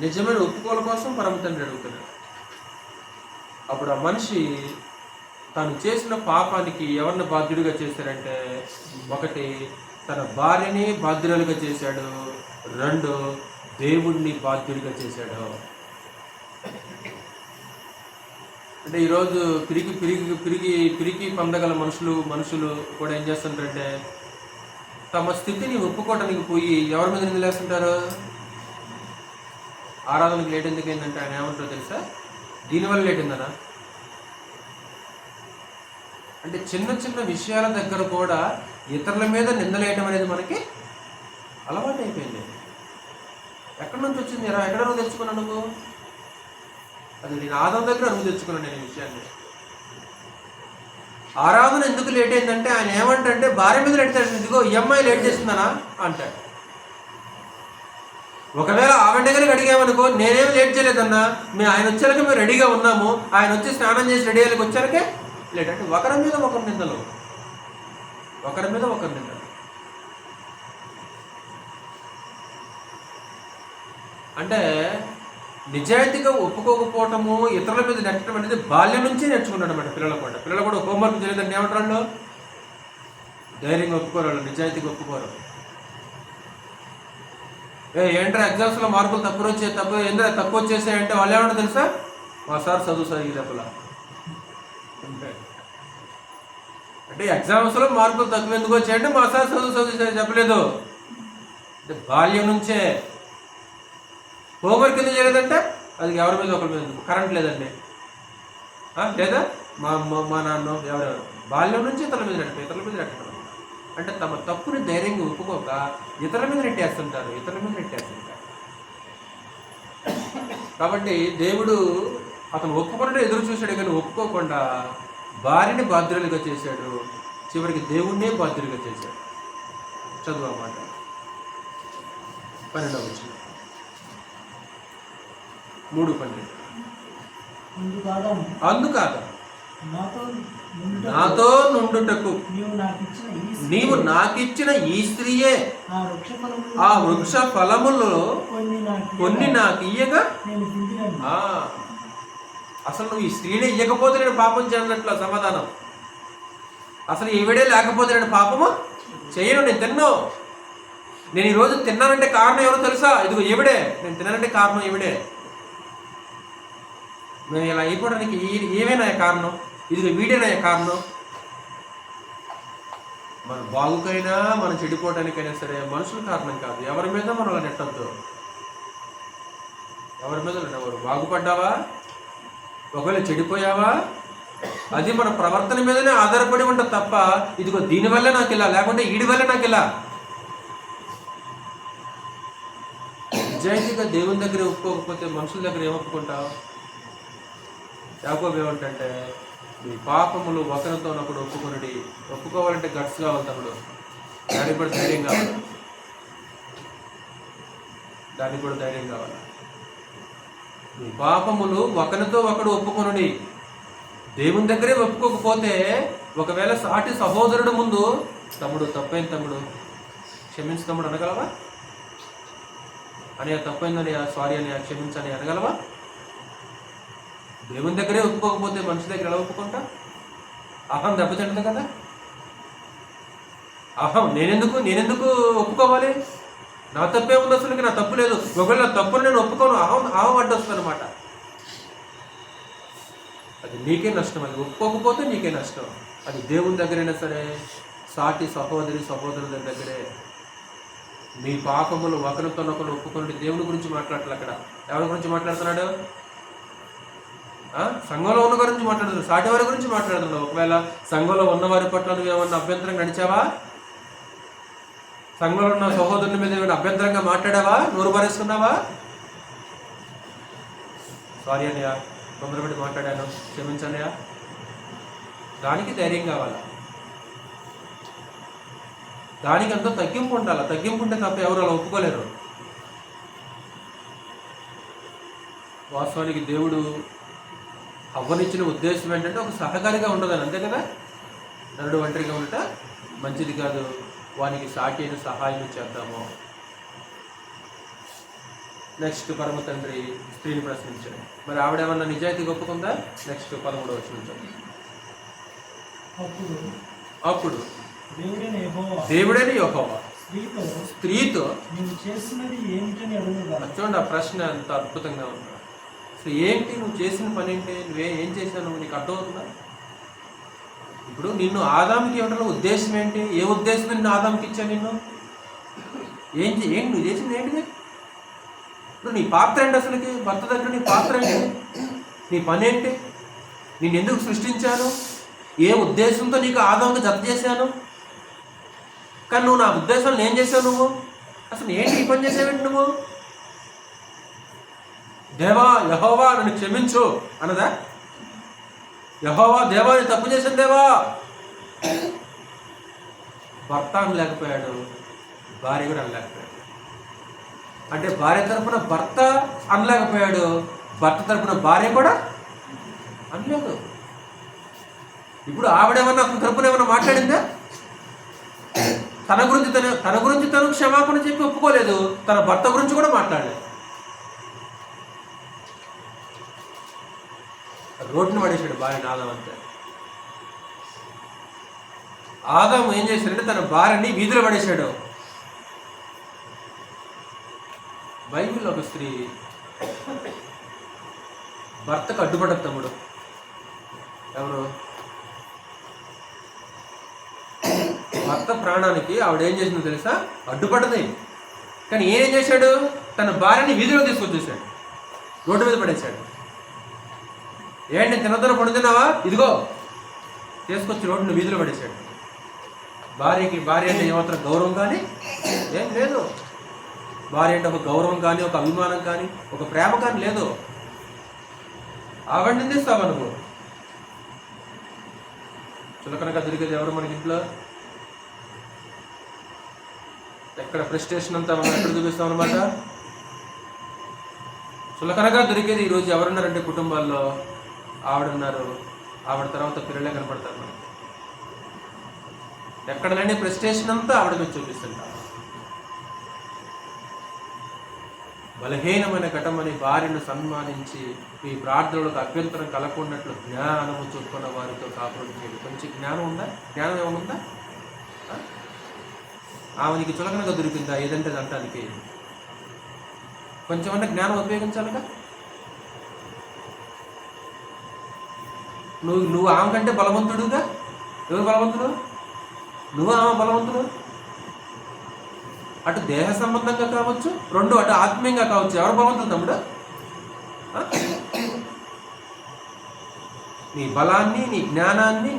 నిజమైన ఒప్పుకోల కోసం పరమ తండ్రి అడుగుతున్నాడు. అప్పుడు ఆ మనిషి తను చేసిన పాపానికి ఎవరిని బాధ్యుడిగా చేశారంటే, ఒకటి తన భార్యని బాధ్యురాలుగా చేశాడు, రెండు దేవుణ్ణి బాధ్యుడిగా చేశాడు. అంటే ఈరోజు పిరికి పిరికి పిరికి పిరికి పొందగల మనుషులు కూడా ఏం చేస్తుంటారంటే, తమ స్థితిని ఒప్పుకోవడానికి పోయి ఎవరి మీద నిందలేస్తుంటారు? ఆరాధనకు లేట్ ఎందుకు అయిందంటే ఆయన ఏమంటారో తెలుసా? దీనివల్ల లేట్ అయిందనా? అంటే చిన్న చిన్న విషయాల దగ్గర కూడా ఇతరుల మీద నిందలేయటం అనేది మనకి అలవాటు అయిపోయింది. ఎక్కడి నుంచి వచ్చింది? ఎక్కడ నువ్వు తెచ్చుకున్నావు నువ్వు? అది నేను ఆదాం దగ్గర నువ్వు తెచ్చుకున్నాను నేను ఈ విషయాన్ని. ఆరాధన ఎందుకు లేట్ అయిందంటే ఆయన ఏమంటే భార్య మీద లేట్ చేస్తుంది. ఇదిగో ఈ అమ్మాయి లేట్ చేస్తుందనా అంటాడు. ఒకవేళ ఆవిడ దగ్గరికి అడిగామనుకో, నేనేమి లేట్ చేయలేదన్నా, ఆయన వచ్చాక మేము రెడీగా ఉన్నాము, ఆయన వచ్చి స్నానం చేసి రెడీ అయ్యాక వచ్చాకే లేట్. అంటే ఒకరి మీద ఒకరి నిందలు. అంటే నిజాయితీగా ఒప్పుకోకపోవటము, ఇతరుల మీద నెట్టడం అనేది బాల్యం నుంచే నేర్చుకున్నాడు అన్నమాట. పిల్లలు కూడా హోంవర్క్ చేయలేదండి ఏమంటారు? ధైర్యంగా ఒప్పుకోరు, నిజాయితీగా ఒప్పుకోరు. ఏంట్రా ఎగ్జామ్స్లో మార్కులు తక్కువ వచ్చేసాయంటే వాళ్ళు ఏమన్నా తెలుసా? మా సార్ చదువు చదివేదప్పులా అంటే ఎగ్జామ్స్లో మార్కులు తక్కువ ఎందుకు వచ్చాయంటే మా సార్ చదువు చెప్పలేదు. అంటే బాల్యం నుంచే. హోంవర్క్ ఎందుకు చేయలేదంటే అది ఎవరి మీద ఒకరి మీద. కరెంట్ లేదండి లేదా మా నాన్న ఎవరెవరు బాల్యం నుంచి ఇతరుల మీద నెట్టడం. అంటే తమ తప్పుని ధైర్యంగా ఒప్పుకోక ఇతరుల మీద నెట్టేస్తుంటారు. కాబట్టి దేవుడు అతను ఒప్పుకుంటే ఎదురు చూశాడు, కానీ ఒప్పుకోకుండా భార్యని బాధ్యులుగా చేశాడు. చివరికి దేవుణ్ణే బాధ్యులుగా చేశాడు. చదువు అన్నమాట 12వ వచనం 3:12. అందుకాక నాతో నుండుటకు నీవు నాకిచ్చిన ఈ స్త్రీయే ఆ వృక్ష ఫలములో కొన్ని నాకు ఇయ్యగా. అసలు నువ్వు ఈ స్త్రీనే ఇయ్యకపోతే నేను పాపం చేయనట్ల సమాధానం. అసలు ఈవిడే లేకపోతే నేను పాపము చేయను. నేను తిన్నాను. నేను ఈరోజు తిన్నానంటే కారణం ఎవరో తెలుసా? ఇదిగో ఈవిడే. నేను తిన్నానంటే కారణం ఈవిడే. మేము ఇలా అయిపోవడానికి ఏమైనా కారణం? ఇదిగో వీడేనా కారణం? మన బాగుకైనా మనం చెడిపోవడానికైనా సరే మనుషుల కారణం కాదు. ఎవరి మీద మనం అలా నెట్టద్దు. ఎవరి మీద నెట్టవరు. బాగుపడ్డావా, ఒకవేళ చెడిపోయావా, అది మన ప్రవర్తన మీదనే ఆధారపడి ఉంటుంది తప్ప ఇదిగో దీనివల్ల నాకు ఇలా, లేకుంటే వీడి వల్ల నాకు ఇలా. నిజాయితీగా దేవుని దగ్గర ఒప్పుకోకపోతే మనుషుల దగ్గర ఏమొప్పుకుంటావు? యాకోబు ఏమంటే, మీ పాపములు ఒకరితో ఉన్నప్పుడు ఒప్పుకొనుడి. ఒప్పుకోవాలంటే గట్స్ కావాలి తమ్ముడు. దానికి కూడా ధైర్యం కావాలి. మీ పాపములు ఒకరితో ఒకడు ఒప్పుకొనుడి. దేవుని దగ్గరే ఒప్పుకోకపోతే ఒకవేళ సాటి సహోదరుడు ముందు తమ్ముడు తప్పైంది తమ్ముడు క్షమించు తమ్ముడు అనగలవా? అని తప్పైందని సారీ అని క్షమించని అనగలవా? దేవుని దగ్గరే ఒప్పుకోకపోతే మనిషి దగ్గర ఎలా ఒప్పుకుంటా? అహం దెబ్బతింటుంది కదా. అహం నేనెందుకు ఒప్పుకోవాలి? నా తప్పే ఉంది, అసలుకి నా తప్పు లేదు. ఒకవేళ నా తప్పును నేను ఒప్పుకోను, అహం అడ్డొస్తుంది అనమాట. అది నీకే నష్టం. అది ఒప్పుకోకపోతే నీకే నష్టం. అది దేవుని దగ్గరైనా సరే, సాటి సహోదరుల దగ్గరే. మీ పాపములు ఒకరితో ఒకరు ఒప్పుకొని దేవుని గురించి మాట్లాడాలి. అక్కడ ఎవరి గురించి మాట్లాడుతున్నాడు? సంఘంలో ఉన్న గురించి మాట్లాడుతున్నాడు, సాటి వారి గురించి మాట్లాడుతున్నాడు. ఒకవేళ సంఘంలో ఉన్నవారి పట్ల నువ్వు ఏమన్నా అభ్యంతరంగా నడిచావా? సంఘంలో ఉన్న సహోదరుని మీద ఏమైనా అభ్యంతరంగా మాట్లాడావా? నోరు పారేసుకున్నావా? సారీ అన్నయ్య, తొందరపడి మాట్లాడాను, క్షమించన్నయ్య. దానికి ధైర్యం కావాలా? దానికి అంతా తగ్గింపు ఉండాలి. తగ్గింపు ఉంటే తప్ప ఎవరు అలా ఒప్పుకోలేరు. వాస్తవానికి దేవుడు అవ్వనిచ్చిన ఉద్దేశం ఏంటంటే ఒక సహకారిగా ఉండదని, అంతే కదా. నరుడు ఒంటరిగా ఉండట మంచిది కాదు, వానికి సాటి అయిన సహాయం చేద్దాము. నెక్స్ట్ పరమ తండ్రి స్త్రీని ప్రశ్నించాడు. మరి ఆవిడేమన్నా నిజాయితీ ఒప్పుకుందా? నెక్స్ట్ 13వ వచనం. అప్పుడు దేవుడైన యెహోవా స్త్రీతో చూడండి, ఆ ప్రశ్న ఎంత అద్భుతంగా ఉందా. అసలు ఏంటి నువ్వు చేసిన పని ఏంటి? ఏం చేశావు? నీకు అర్థమవుతుందా? ఇప్పుడు నిన్ను ఆదాముకి ఇవ్వడంలో ఉద్దేశం ఏంటి? ఏ ఉద్దేశం నిన్ను ఆదాముకి ఇచ్చా? నిన్ను ఏంటి నువ్వు చేసింది ఏంటిది? ఇప్పుడు నీ పాత్ర ఏంటి? అసలుకి భర్త దగ్గర నీ పాత్ర ఏంటి? నీ పని ఏంటి? నేను ఎందుకు సృష్టించాను? ఏ ఉద్దేశంతో నీకు ఆదాముకి జత చేశాను? కానీ నువ్వు నా ఉద్దేశాలను ఏం చేసావు? నువ్వు అసలు ఏంటి ఈ పని చేసావేంటి? నువ్వు దేవా యెహోవా నన్ను క్షమించు అన్నదా? యెహోవా దేవా నేను తప్పు చేశాను దేవా. భర్త అనలేకపోయాడు, భార్య కూడా అనలేకపోయాడు. అంటే భార్య తరపున భర్త అనలేకపోయాడు, భర్త తరపున భార్య కూడా అనలేదు. ఇప్పుడు ఆవిడేమన్నా తరపున ఏమన్నా మాట్లాడిందా? తన గురించి తను క్షమాపణ చెప్పి ఒప్పుకోలేదు, తన భర్త గురించి కూడా మాట్లాడలేదు. రోడ్డును పడేశాడు భార్యని ఆదాం అంతే. ఆదాం ఏం చేశాడంటే తన భార్యని వీధిలో పడేశాడు. బైబిల్లో ఒక స్త్రీ భర్తకు అడ్డుపడ్డ తమ్ముడు ఎవరు? భర్త ప్రాణానికి ఆవిడ ఏం చేసిందో తెలుసా? అడ్డుపడ్డది. కానీ ఏం చేశాడు? తన భార్యని వీధిలో తీసుకొచ్చేసాడు, రోడ్డు మీద పడేశాడు. ఏంటి తినదన పడుతున్నావా? ఇదిగో తీసుకొచ్చి రోడ్డును వీధిలో పడేశాడు. భార్య అంటే ఏమాత్రం గౌరవం కానీ ఏం లేదు. భార్య అంటే ఒక గౌరవం కానీ, ఒక అభిమానం కానీ, ఒక ప్రేమ కానీ లేదు. ఆవిడ నిందిస్తావా నువ్వు? చులకనగా దొరికేది ఎవరు మనకి ఇంట్లో? ఎక్కడ ప్రెస్టేషన్ అంతా మనం ఎక్కడ చూపిస్తాం అనమాట. చులకనగా దొరికేది ఈరోజు ఎవరున్నారంటే కుటుంబాల్లో ఆవిడున్నారు, ఆవిడ తర్వాత పిల్లలే కనపడతారు మనకి. ఎక్కడ లేని ప్రెస్టేషన్ అంతా ఆవిడ మీద చూపిస్తుంటారు. బలహీనమైన ఘటమని భార్యను సన్మానించి ఈ ప్రార్థనలకు అభ్యంతరం కలగకున్నట్లు జ్ఞానము చొప్పున వారితో కాపురం చేయడు. కొంచెం జ్ఞానం ఉందా? జ్ఞానం ఏమనుందా? ఆమెకి చులకనగా దొరికిందా ఏదంటే అంటానికి? కొంచెమన్నా జ్ఞానం ఉపయోగించాలిగా. నువ్వు ఆమె కంటే బలవంతుడుగా. ఎవరు బలవంతుడు? నువ్వు ఆమె బలవంతుడు. అటు దేహ సంబంధంగా కావచ్చు, రెండు అటు ఆత్మీయంగా కావచ్చు. ఎవరు బలవంతుడు తమ్ముడు? నీ బలాన్ని, నీ జ్ఞానాన్ని,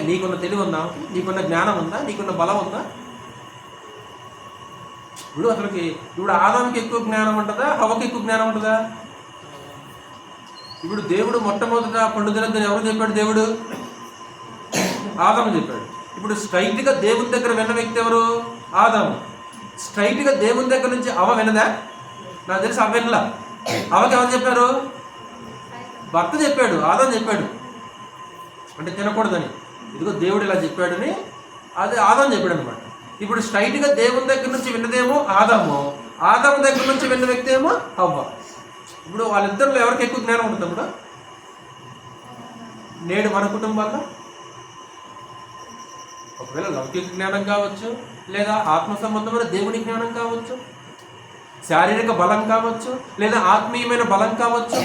నీకున్న తెలివి ఉందా? నీకున్న జ్ఞానం ఉందా? నీకున్న బలం ఉందా? ఇప్పుడు ఆదాముకి ఎక్కువ జ్ఞానం ఉంటుందా? హవ్వకి ఎక్కువ జ్ఞానం ఉంటుందా? ఇప్పుడు దేవుడు మొట్టమొదట పండు తినద్దని ఎవరు చెప్పాడు? దేవుడు ఆదాము చెప్పాడు. ఇప్పుడు స్ట్రైట్గా దేవుని దగ్గర విన్న వ్యక్తి ఎవరు? ఆదాము. స్ట్రైట్గా దేవుని దగ్గర నుంచి అవ వినదా? నాకు తెలిసి అవ వినలా. అవకి ఎవరు చెప్పారు? భర్త చెప్పాడు, ఆదాము చెప్పాడు. అంటే తినకూడదని. ఇదిగో దేవుడు ఇలా చెప్పాడని అది ఆదాము చెప్పాడు అనమాట. ఇప్పుడు స్ట్రైట్గా దేవుని దగ్గర నుంచి విన్నదేమో ఆదాము, ఆదాము దగ్గర నుంచి విన్న వ్యక్తి ఏమో హవ్వ. ఇప్పుడు వాళ్ళిద్దరిలో ఎవరికి ఎక్కువ జ్ఞానం ఉంటుంది అప్పుడు? నేడు మన కుటుంబాల్లో ఒకవేళ లౌకిక జ్ఞానం కావచ్చు, లేదా ఆత్మ సంబంధమైన దేవుని జ్ఞానం కావచ్చు, శారీరక బలం కావచ్చు, లేదా ఆత్మీయమైన బలం కావచ్చు.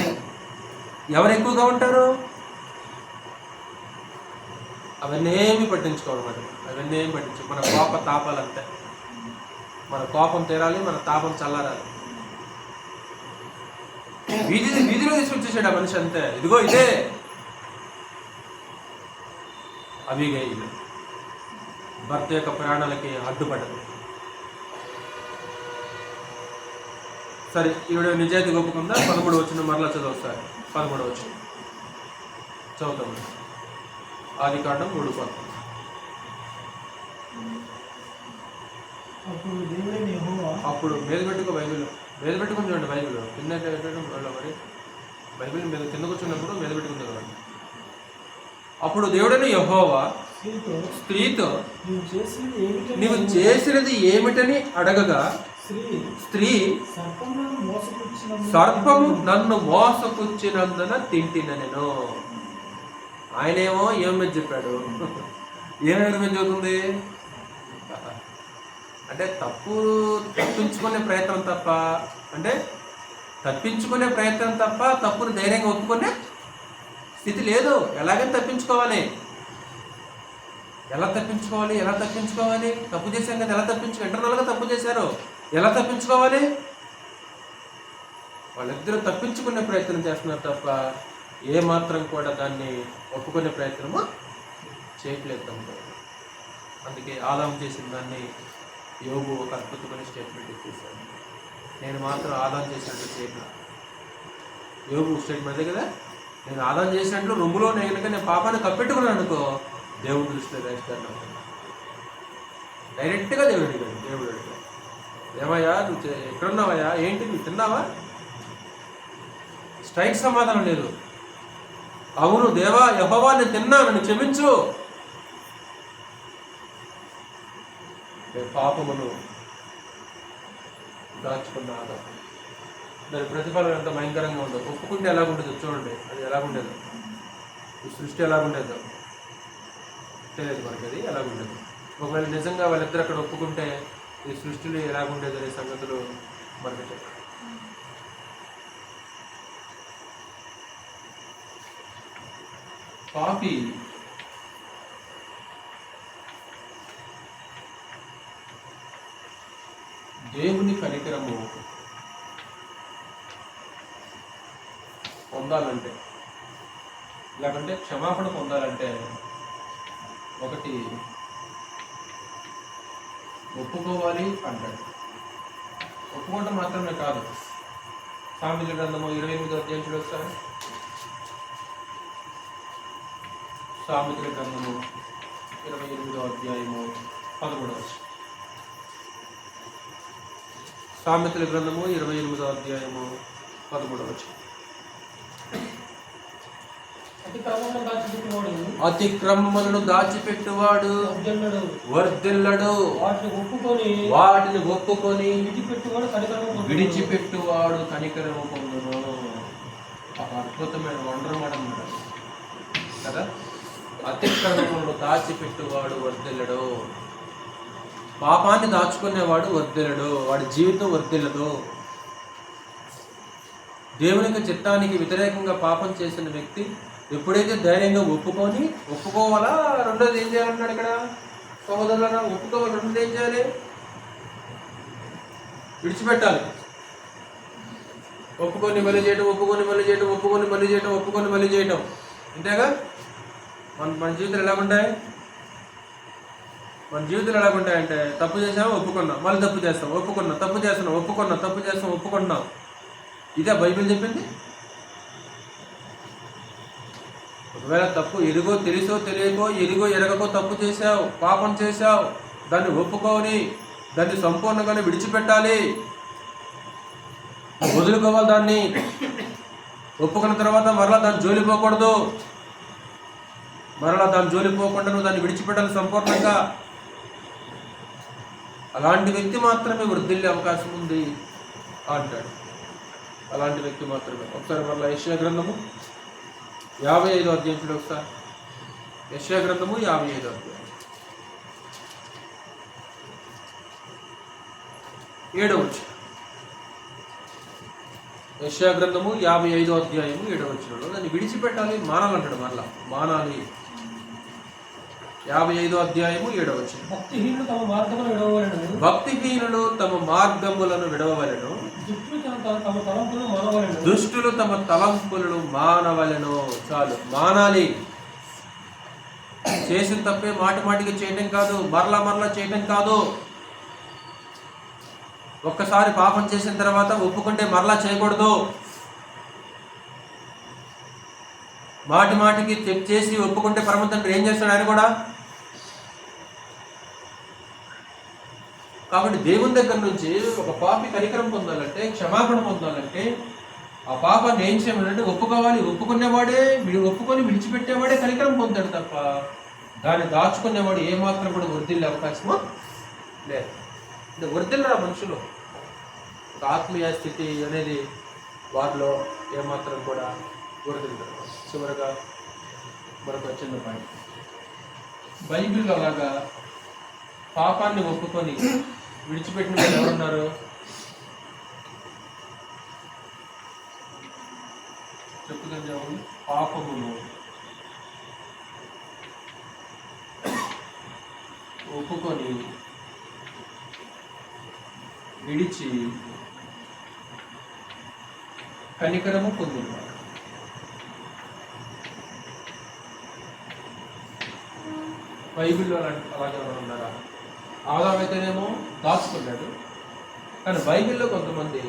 ఎవరు ఎక్కువగా ఉంటారు? అవన్నీ ఏమి పట్టించుకోవడం. అవన్నీ ఏమి పట్టించు. మన కోప తాపాలు అంతే. మన కోపం తీరాలి, మన తాపం చల్లారాలి. వీధిలో తీసుకొచ్చేసాడు ఆ మనిషి అంతే. ఇదిగో ఇదే అబీగయిలు భర్త యొక్క ప్రాణాలకి అడ్డుపడదు. సరే, ఈవిడ నిజాయితీ ఒప్పుకుందా? 13 వచ్చిన మరలా చదవసారి. 13 వచ్చిన చదువుతాము. ఆదికాండం 3:10. అప్పుడు మీద పెట్టుకో బైబిల్, మీద పెట్టుకుని చూడండి. బైబిల్ కింద మరి బైబిల్ మీద కింద కూర్చున్నప్పుడు మీద పెట్టుకుంది కదండి. అప్పుడు దేవుడైన యెహోవా స్త్రీతో నీవు చేసినది ఏమిటని అడగగా, స్త్రీ సర్పము నన్ను మోసపుచ్చినందున తింటిన నేను. ఆయనేమో ఏమని చెప్పాడు? ఏం అగ్రిమెంట్ చదువుతుంది? అంటే తప్పించుకునే ప్రయత్నం తప్ప, అంటే తప్పించుకునే ప్రయత్నం తప్ప తప్పును ధైర్యంగా ఒప్పుకునే స్థితి లేదు. ఎలాగైనా తప్పించుకోవాలి. ఎలా తప్పించుకోవాలి? తప్పు చేశాం కదా, ఎలా ఇంటర్నల్గా తప్పు చేశారు, ఎలా తప్పించుకోవాలి? వాళ్ళిద్దరూ తప్పించుకునే ప్రయత్నం చేస్తున్నారు తప్ప ఏ మాత్రం కూడా దాన్ని ఒప్పుకునే ప్రయత్నము చేయట్లేదు తమ్ముడు. అందుకే ఆదాము చేసిన దాన్ని యోబు ఒక అద్భుతమైన స్టేట్మెంట్ ఇచ్చేసాడు. నేను మాత్రం ఆదాము చేసినట్టు చేయను. యోబు స్టేట్మెంట్ అదే కదా, నేను ఆదాము చేసినట్లు రొమ్ములో నేను పాపాన్ని కప్పెట్టుకున్నాను అనుకో, దేవుడు దృష్టిలో వేస్తాను. డైరెక్ట్గా దేవుడు అడిగాడు. దేవుడు అడిగాడు, ఏమయ్యా నువ్వు ఎక్కడున్నావయ్యా, ఏంటి నువ్వు తిన్నావా? స్ట్రైట్ సమాధానం లేదు. అవును దేవా, యెహోవా నేను తిన్నాను, నన్ను క్షమించు. పాపమును దాచుకున్న ఆదాము, దాని ప్రతిఫలం ఎంత భయంకరంగా ఉందో. ఒప్పుకుంటే ఎలాగుండేదో చూడండి, అది ఎలాగుండేదో, ఈ సృష్టి ఎలాగుండేదో తెలియదు మనకి, అది ఎలాగుండేది. ఒకవేళ నిజంగా వాళ్ళిద్దరు అక్కడ ఒప్పుకుంటే ఈ సృష్టిలో ఎలాగుండేది అనే సంగతులు మనకి చెప్పారు. పాపి దేవుని కనికరము పొందాలంటే, లేకంటే క్షమాపణ పొందాలంటే, ఒకటి ఒప్పుకోవాలి అంటాడు. ఒప్పుకోవటం మాత్రమే కాదు. సామెతల గ్రంథము 28వ అధ్యాయం చూడొస్తారా? సామెతల గ్రంథము 28వ అధ్యాయము 13వ వచనం. సామెతల గ్రంథము 28వ అధ్యాయము 13వ వచనం. అతిక్రమములను దాచిపెట్టువాడు వర్ధిల్లడు, వాటిని ఒప్పుకొని విడిచిపెట్టువాడు కనికరము పొందును. ఒక అద్భుతమైన వండరమాట కదా. అతిక్రమములను దాచిపెట్టువాడు వర్ధిల్లడు, పాపాన్ని దాచుకునేవాడు వర్ధిల్లడు, వాడి జీవితం వర్ధిల్లదు. దేవునికి చిత్తానికి వ్యతిరేకంగా పాపం చేసిన వ్యక్తి ఎప్పుడైతే ధైర్యంగా ఒప్పుకోవాలా, రెండోది ఏం చేయాలన్నాడు ఇక్కడ సహోదరులారా? ఒప్పుకోవాలి, రెండోది ఏం చేయాలి? విడిచిపెట్టాలి. ఒప్పుకొని మళ్ళీ చేయటం, అంతేగా. మన జీవితాలు ఎలాగుంటాయి? ఎలాగుంటాయంటే, తప్పు చేసాము ఒప్పుకున్నాం, మళ్ళీ తప్పు చేస్తాం, ఒప్పుకున్నాం, తప్పు చేస్తాం, ఒప్పుకుంటున్నాం. ఇదే బైబిల్ చెప్పింది. ఒకవేళ తప్పు తెలుసో తెలియకో, ఎరగకో తప్పు చేసావు, పాపం చేసావు, దాన్ని ఒప్పుకొని దాన్ని సంపూర్ణంగానే విడిచిపెట్టాలి, వదులుకోవాలి. దాన్ని ఒప్పుకున్న తర్వాత మరలా దాన్ని జోలిపోకూడదు. జోలిపోకుండా నువ్వు దాన్ని విడిచిపెట్టాలి సంపూర్ణంగా. అలాంటి వ్యక్తి మాత్రమే వృద్ధిల్లే అవకాశం ఉంది అంటాడు. అలాంటి వ్యక్తి మాత్రమే. ఒకసారి మరలా యెషయా గ్రంథము 55వ అధ్యాయం చూడండి ఒకసారి. యెషయా గ్రంథము 55వ అధ్యాయం 7వ వచనం. యెషయా గ్రంథము 55వ అధ్యాయము 7వ వచనంలో దాన్ని విడిచిపెట్టాలి, మానాలంటాడు. మరలా మానాలి. 55వ అధ్యాయము 7వ వచనం. భక్తిహీనులు తమ మార్గములను విడవవలెను, దుష్టులు తమ తలంపులను మానవలెను. చాలు, మానాలి. చేసిన తప్పే మాటికి చేయటం కాదు, మరలా చేయటం కాదు. ఒక్కసారి పాపం చేసిన తర్వాత ఒప్పుకుంటే మరలా చేయకూడదు. మాటికి చేసి ఒప్పుకుంటే పరమ తండ్రి ఏం చేస్తాడు? ఆయన కూడా. కాబట్టి దేవుని దగ్గర నుంచి ఒక పాపి కనికరం పొందాలంటే, క్షమాపణ పొందాలంటే, ఆ పాపాన్ని ఏం చేయమంటే ఒప్పుకోవాలి. ఒప్పుకొని విడిచిపెట్టేవాడే కనికరం పొందాడు తప్ప దాన్ని దాచుకునేవాడు ఏమాత్రం కూడా వృద్ధిల్లే అవకాశమో లేదు. అంటే వృద్ధిల్లరా మనుషులు. ఒక ఆత్మీయ స్థితి అనేది వారిలో ఏమాత్రం కూడా వృద్ధిల్లరు. చివరగా మరొక చిన్న పాయింట్. బైబిల్లో అలాగా పాపాన్ని ఒప్పుకొని విడిచిపెట్టిన వాళ్ళు ఎవరున్నారు? చెప్పుదని చెప్పండి. పాపమును ఒప్పుకొని విడిచి కనికరము పొందినవాడు. బైబిల్లో అలాగే ఉన్నారా? ఆదాము అయితేనేమో దాచుకున్నాడు, కానీ బైబిల్లో కొంతమంది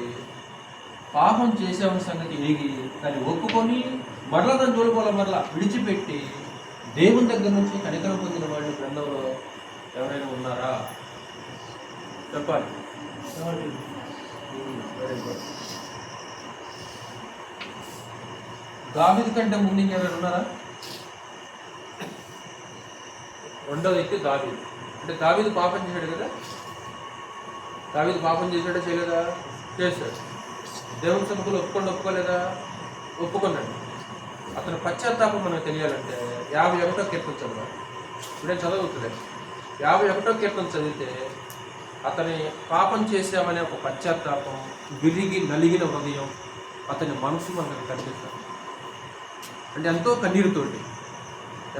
పాపం చేసేవన్న సంగతి ఎరిగి దాన్ని ఒప్పుకొని మరలా దాని జోలిపోల మరలా విడిచిపెట్టి దేవుని దగ్గర నుంచి కనికరం పొందిన వాళ్ళు గ్రంథంలో ఎవరైనా ఉన్నారా? చెప్పాలి. Very good. దావీదు కంటే ముందు ఇంకెవరైనా ఉన్నారా? రెండో వ్యక్తి దావీదు. అంటే దావీదు పాపం చేశాడు కదా. దావీదు పాపం చేశాడా చేయలేదా? చేశాడు. దేవుని సముఖంలో ఒప్పుకోలేదా? ఒప్పుకున్నాడు. అతను పశ్చాత్తాపం మనకు తెలియాలంటే 51వ కీర్తన చదవాలి. ఇప్పుడే చదవుతుంది. 51వ కీర్తన చదివితే అతని పాపం చేశామనే ఒక పశ్చాత్తాపం, విరిగి నలిగిన హృదయం, అతని మనసు మనకు కనిపిస్తుంది. అంటే ఎంతో కన్నీరుతోటి,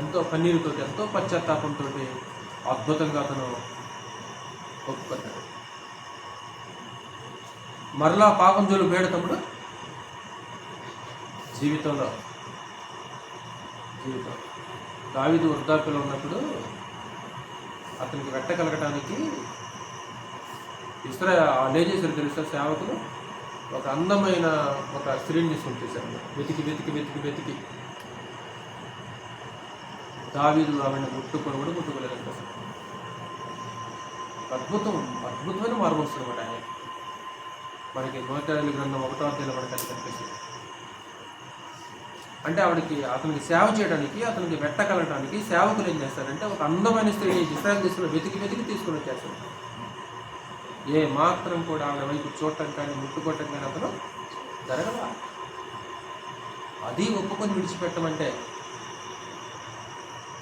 ఎంతో పశ్చాత్తాపంతో అద్భుతంగా అతను ఒప్పుకున్నాడు. మరలా పాపం జోలు వేడు తమ్ముడు జీవితంలో దావీదు వృద్ధాప్యలో ఉన్నప్పుడు అతనికి వెట్ట కలగటానికి ఏం చేశారు తెలుసా? సేవకులు ఒక అందమైన ఒక స్త్రీని తీసుకొని చేశారు. వెతికి దావీదు ఆమెను ముట్టుకోలేదు. అద్భుతమైన మార్పు వస్తుందన్నమాట. ఆయన మనకి మోకాలి గ్రంథం 1వ అధ్యాయంలో మనకి అది కనిపిస్తుంది. అంటే అతనికి సేవ చేయడానికి, అతనికి వెట్ట కలగడానికి సేవకులు ఏం చేస్తారంటే ఒక అందమైన స్త్రీని ఇశ్రాయేలు దేశంలో వెతికి తీసుకుని వచ్చేస్తారు. ఏ మాత్రం కూడా ఆమె వైపు చూడటం కానీ ముట్టుకోవటం కానీ అతను జరగదా. అది ఒప్పుకొని విడిచిపెట్టమంటే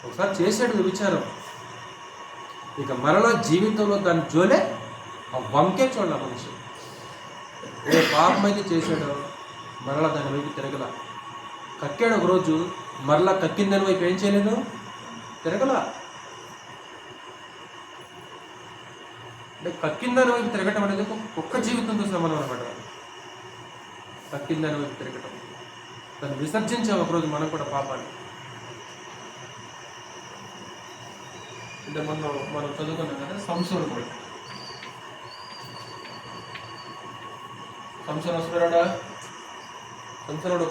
ఒకసారి చేసాడు విచారం, ఇక మరలా జీవితంలో దాని జోలే ఆ వంకే చూడాలి. మనిషి ఏ పాపం అయితే చేశాడో మరలా దాని వైపు తిరగల. కక్కాడు ఒకరోజు, మరలా కక్కిన దాని వైపు ఏం చేయలేదు, తిరగల. అంటే కక్కిన దాని వైపు తిరగటం అనేది ఒక్క జీవితంతో సమానం అనమాట. కక్కిన దాని వైపు తిరగటం, దాన్ని విసర్జించాం ఒకరోజు మనం కూడా పాపాన్ని. అంటే మనం చదువుకున్నాం కదా సంసోను కూడా. సంసోను వస్తున్నాడా? సంసోనుడు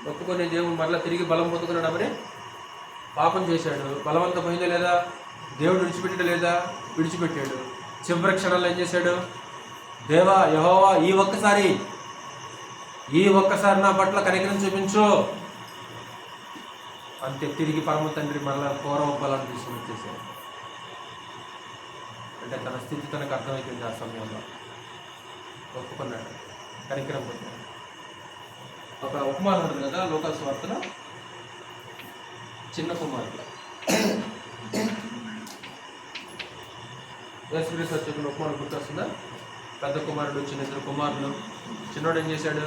ఒప్పుకొని దేవుడు మరలా తిరిగి బలం పొందుకున్నాడు. మరి పాపం చేశాడు, బలవంతం పోయిందా లేదా? దేవుడు విడిచిపెట్టాడు. చివరి క్షణాల్లో ఏం చేశాడు? దేవా యెహోవా ఈ ఒక్కసారి నా పట్ల కనికరం చూపించు అంతే. తిరిగి పరమ తండ్రి మరలా పూర్వ బలాన్ని తీసుకుని వచ్చేసాడు. అంటే తన స్థితి తనకు అర్థమైపోయింది. ఆ సమయంలో ఒప్పుకున్నాడు, కనికరం పొందాడు. ఒక ఉపమానం ఉంటుంది కదా లోకా సువార్తలో, చిన్న కుమారుడు. యేసుక్రీస్తు చెప్పిన ఉపమానం గుర్తొస్తుందా? పెద్ద కుమారుడు, ఇద్దరు కుమారులు. చిన్నోడు ఏం చేశాడు?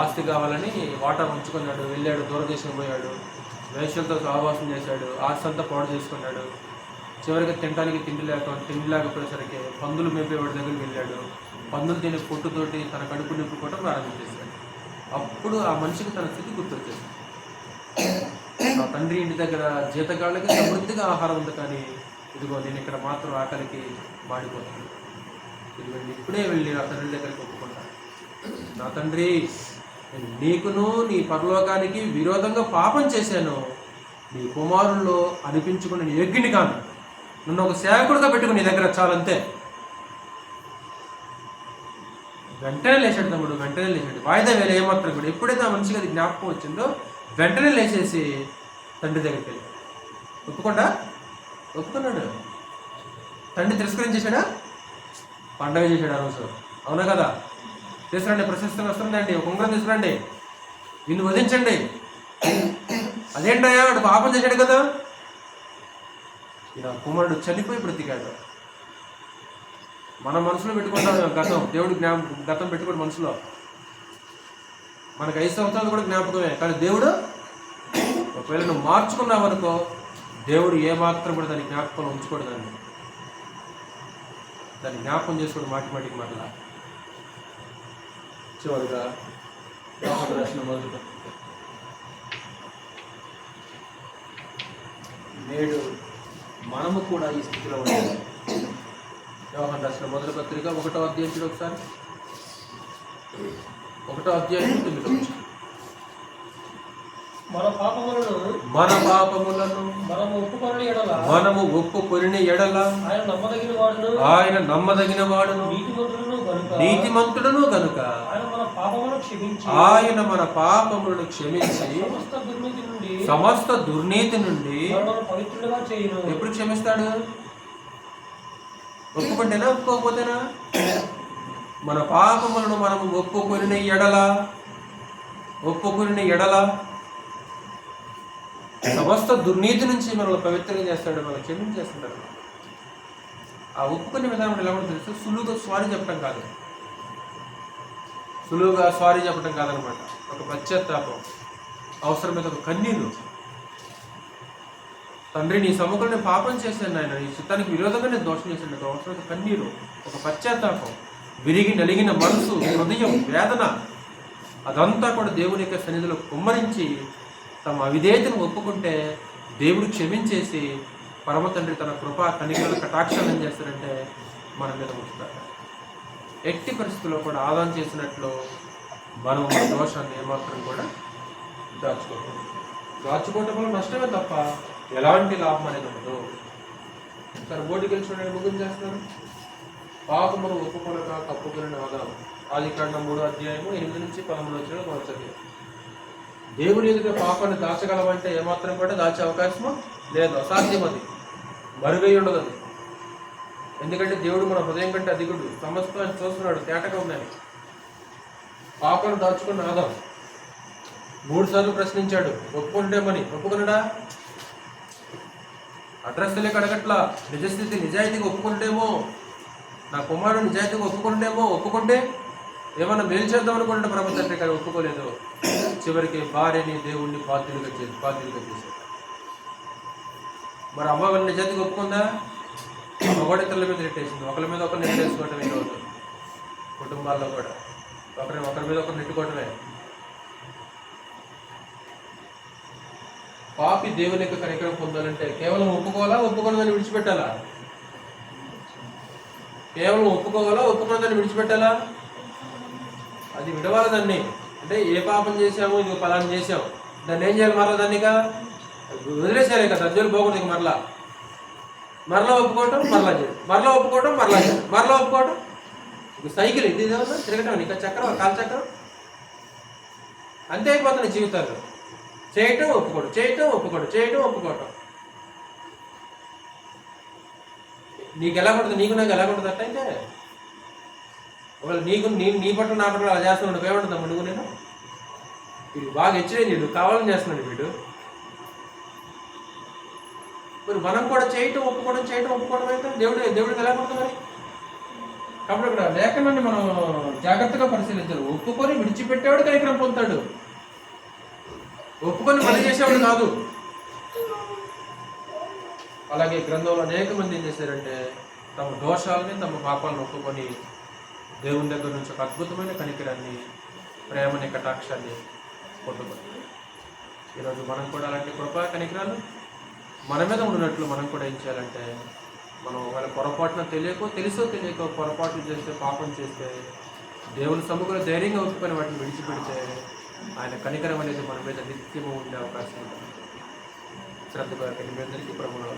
ఆస్తి కావాలని వాటా ఉంచుకున్నాడు, వెళ్ళాడు, దూరదేశం పోయాడు, వేశ్యలతో సహవాసం చేశాడు, ఆస్తి అంతా పాడు చేసుకున్నాడు. చివరికి తినడానికి తిండి లేకపోయేసరికి పందులు మేపేవాడి దగ్గరికి వెళ్ళాడు. పందులు తినే పొట్టుతోటి తన కడుపు నింపుకోవడం ప్రారంభించేశాడు. అప్పుడు ఆ మనిషికి తన స్థితి గుర్తొచ్చేసింది. నా తండ్రి ఇంటి దగ్గర జీతగాళ్ళకి సమృద్ధిగా ఆహారం ఉంది, కానీ ఇదిగో నేను ఇక్కడ మాత్రం ఆకలికి మాడిపోతాను. ఇప్పుడే వెళ్ళి నా తండ్రి దగ్గరికి ఒప్పుకుంటాను. నా తండ్రి, నీకును నీ పరలోకానికి విరోధంగా పాపం చేశాను. నీ కుమారుల్లో అనిపించుకుని నీ యజ్ఞుని కాను, నన్ను ఒక సేవకుడుగా పెట్టుకుని నీ దగ్గర చాలంతే. వెంటనే లేచాడు తమ్ముడు, వాయిదా వేళ ఏమాత్రం కూడా. ఎప్పుడైతే ఆ మనిషికి అది జ్ఞాపకం వచ్చిందో వెంటనే లేచేసి తండ్రి దగ్గరికి వెళ్ళి ఒప్పుకున్నాడు. తండ్రి తిరస్కరించేశాడా? పండగ చేశాడు ఆ రోజు. అవునా కదా? తీసుకురండి, ప్రశస్తం వస్తుందండి, ఒక ఉంగరం తీసుకురండి, నిన్ను వధించండి. అదేంటయ్యా వాడు పాపం చేశాడు కదా, ఈయన కుమారుడు చనిపోయి బ్రతికాడు. మన మనసులో పెట్టుకుంటాం గతం, దేవుడు గతం పెట్టుకోండి మనసులో. మనకు 5 సంవత్సరాలు కూడా జ్ఞాపకమే, కానీ దేవుడు ఒకవేళ నువ్వు మార్చుకున్నావనుకో, దేవుడు ఏమాత్రం కూడా దాన్ని జ్ఞాపకంలో ఉంచుకోడు. దాన్ని జ్ఞాపకం చేసుకోడు మాటికి మరలా. చివరిగా యోహాను రాసిన మొదటి నేడు మనము కూడా ఈ స్థితిలో ఉండాలి. యోహాను రాసిన మొదటి పత్రిక 1వ అధ్యాయం చూడు ఒకసారి. 1వ అధ్యాయం 9వ వచనం. మన పాపములను మనము ఒప్పుకొనిన ఎడల ఆయన నమ్మదగిన వాడును నీతిమంతుడును గనుక ఆయన మన పాపములను క్షమించి సమస్త దుర్నీతి నుండి ఎప్పుడు క్షమిస్తాడు? ఒప్పుకుంటేనా ఒప్పుకోకపోతేనా? మన పాపములను మనము ఒప్పుకొనిన ఎడల సమస్త దుర్నీతి నుంచి మనల్ని పవిత్రంగా చేస్తాడు, మనల్ని క్షమించేస్తున్నాడు. ఆ ఒప్పుకునే విధానం ఎలా ఉంటుందో తెలుసు. సులువుగా సారీ చెప్పడం కాదనమాట. ఒక పశ్చాత్తాపం, అవసరమైతే ఒక కన్నీరు. తండ్రి, నీ సముఖంలో నేను పాపం చేశాను నాయన, నీ చిత్తానికి విరోధంగా నేను దోషం చేశాను. ఒక అవసరమైన కన్నీరు, ఒక పశ్చాత్తాపం, విరిగి నలిగిన మనసు, హృదయం, వేదన, అదంతా కూడా దేవుని యొక్క సన్నిధిలో కుమ్మరించి తమ అవిధేయతను ఒప్పుకుంటే దేవుడు క్షమించేసి పరమ తండ్రి తన కృపా కనికల కటాక్షాలు ఏం చేస్తారంటే మన మీద ఉంచుతారు. ఎట్టి పరిస్థితుల్లో కూడా ఆదాయం చేసినట్లు మనం మన దోషాన్ని ఏమాత్రం కూడా దాచుకోవటం వల్ల నష్టమే తప్ప ఎలాంటి లాభం అనేది ఉండదు. సరే, బోటికి వెళ్ళి చూడండి, ముగ్గురు చేస్తున్నారు. పాపమును ఒప్పుకొనక కప్పుకొనిన ఆదాము. ఆదికాండం 3వ అధ్యాయము 8 నుంచి 13 వచనాలు మనం చదివాం. దేవుని ఎదుట పాపాన్ని దాచగలమంటే ఏమాత్రం కూడా దాచే అవకాశము లేదు, అసాధ్యం. అది మరుగై ఉండదు అది. ఎందుకంటే దేవుడు మన హృదయం కంటే అధికుడు, సమస్తాన్ని చూస్తున్నాడు, తేటగా ఉందని. పాపాన్ని దాచుకున్న ఆదాం 3 సార్లు ప్రశ్నించాడు, ఒప్పుకుంటేమని. ఒప్పుకున్నాడా? అడ్రస్ తెలియక అడగట్లా, నిజస్థితి నిజాయితీగా ఒప్పుకుంటేమో, నా కుమారుడు నిజాయితీగా ఒప్పుకుంటే ఏమన్నా మేలు చేద్దాం అనుకుంటే పరమ తండ్రి కానీ ఒప్పుకోలేదు. చివరికి భార్యని దేవుణ్ణి బాధ్యులుగా చేశాడు. మరి అమ్మ వాళ్ళ నిజాయితీగా ఒప్పుకుందా? మగవాడి ఇతరుల మీద నెట్టేసింది. ఒకరి మీద ఒకరు నెట్టేసుకోవటం ఈరోజు కుటుంబాల్లో కూడా ఒకరి మీద ఒకరు నెట్టుకోవటమే. పాపి దేవుని యొక్క కనికరం పొందాలంటే కేవలం ఒప్పుకోవాలని విడిచిపెట్టాలా? ఒప్పుకున్నదాన్ని విడిచిపెట్టాలా? అది విడవాలి దాన్ని. అంటే ఏ పాపం చేసాము, ఇది పలానా చేసాము, దాన్ని ఏం చేయాలి? మరలా దాన్నిగా వదిలేసారే కదా, అర్జులు పోకూడదు. మరలా ఒప్పుకోవటం, మరలా చేయడం, మరలా ఒప్పుకోవటం, మరలా చేయడం, మరలా ఒప్పుకోవటం. సైకిల్ ఇది తిరగటం, ఇంకా చక్రం, కాలు చక్రం, అంతే అయిపోతుంది జీవితాలు. చేయటం ఒప్పుకోవటం. నీకు ఎలా ఉంటుంది, నీకు నాకు ఎలా ఉంటుంది అట్టయితే? ఒకవేళ నీ పట్ల నా పట్ల అలా చేస్తున్నాడు, ఏమంటుందమ్మా నువ్వు? నేను వీడు బాగా హెచ్చరింది, వీడు కావాలని చేస్తున్నాడు వీడు. మరి మనం కూడా చేయటం ఒప్పుకోవడం అయితే దేవుడికి ఎలా పడుతుంది మరి? కాబట్టి ఇక్కడ లేఖనాన్ని మనం జాగ్రత్తగా పరిశీలించాలి. ఒప్పుకొని విడిచిపెట్టేవాడు కనికరం పొందుతాడు, ఒప్పుకొని పని చేసేవాడు కాదు. అలాగే గ్రంథంలో అనేక మంది ఏం చేశారంటే తమ దోషాలని, తమ పాపాలను ఒప్పుకొని దేవుని దగ్గర నుంచి ఒక అద్భుతమైన కనికరాన్ని, ప్రేమని, కటాక్షాన్ని పొందుకుంటారు. ఈరోజు మనం కూడా అలాంటి కృపా కనికరాలు మన మీద ఉన్నట్లు మనం కూడా ఏం చేయాలంటే, మనం ఒకవేళ పొరపాటున తెలుసో తెలియకో పొరపాట్లు చేస్తే, పాపం చేస్తే, దేవుని సముఖంలో ధైర్యంగా ఒప్పుకొని వాటిని విడిచిపెడితే ఆయన కనికరం అనేది మన మీద నిత్యము ఉండే అవకాశం ఉంటుంది. శ్రద్ధగా మీ అందరికీ ప్రభువులో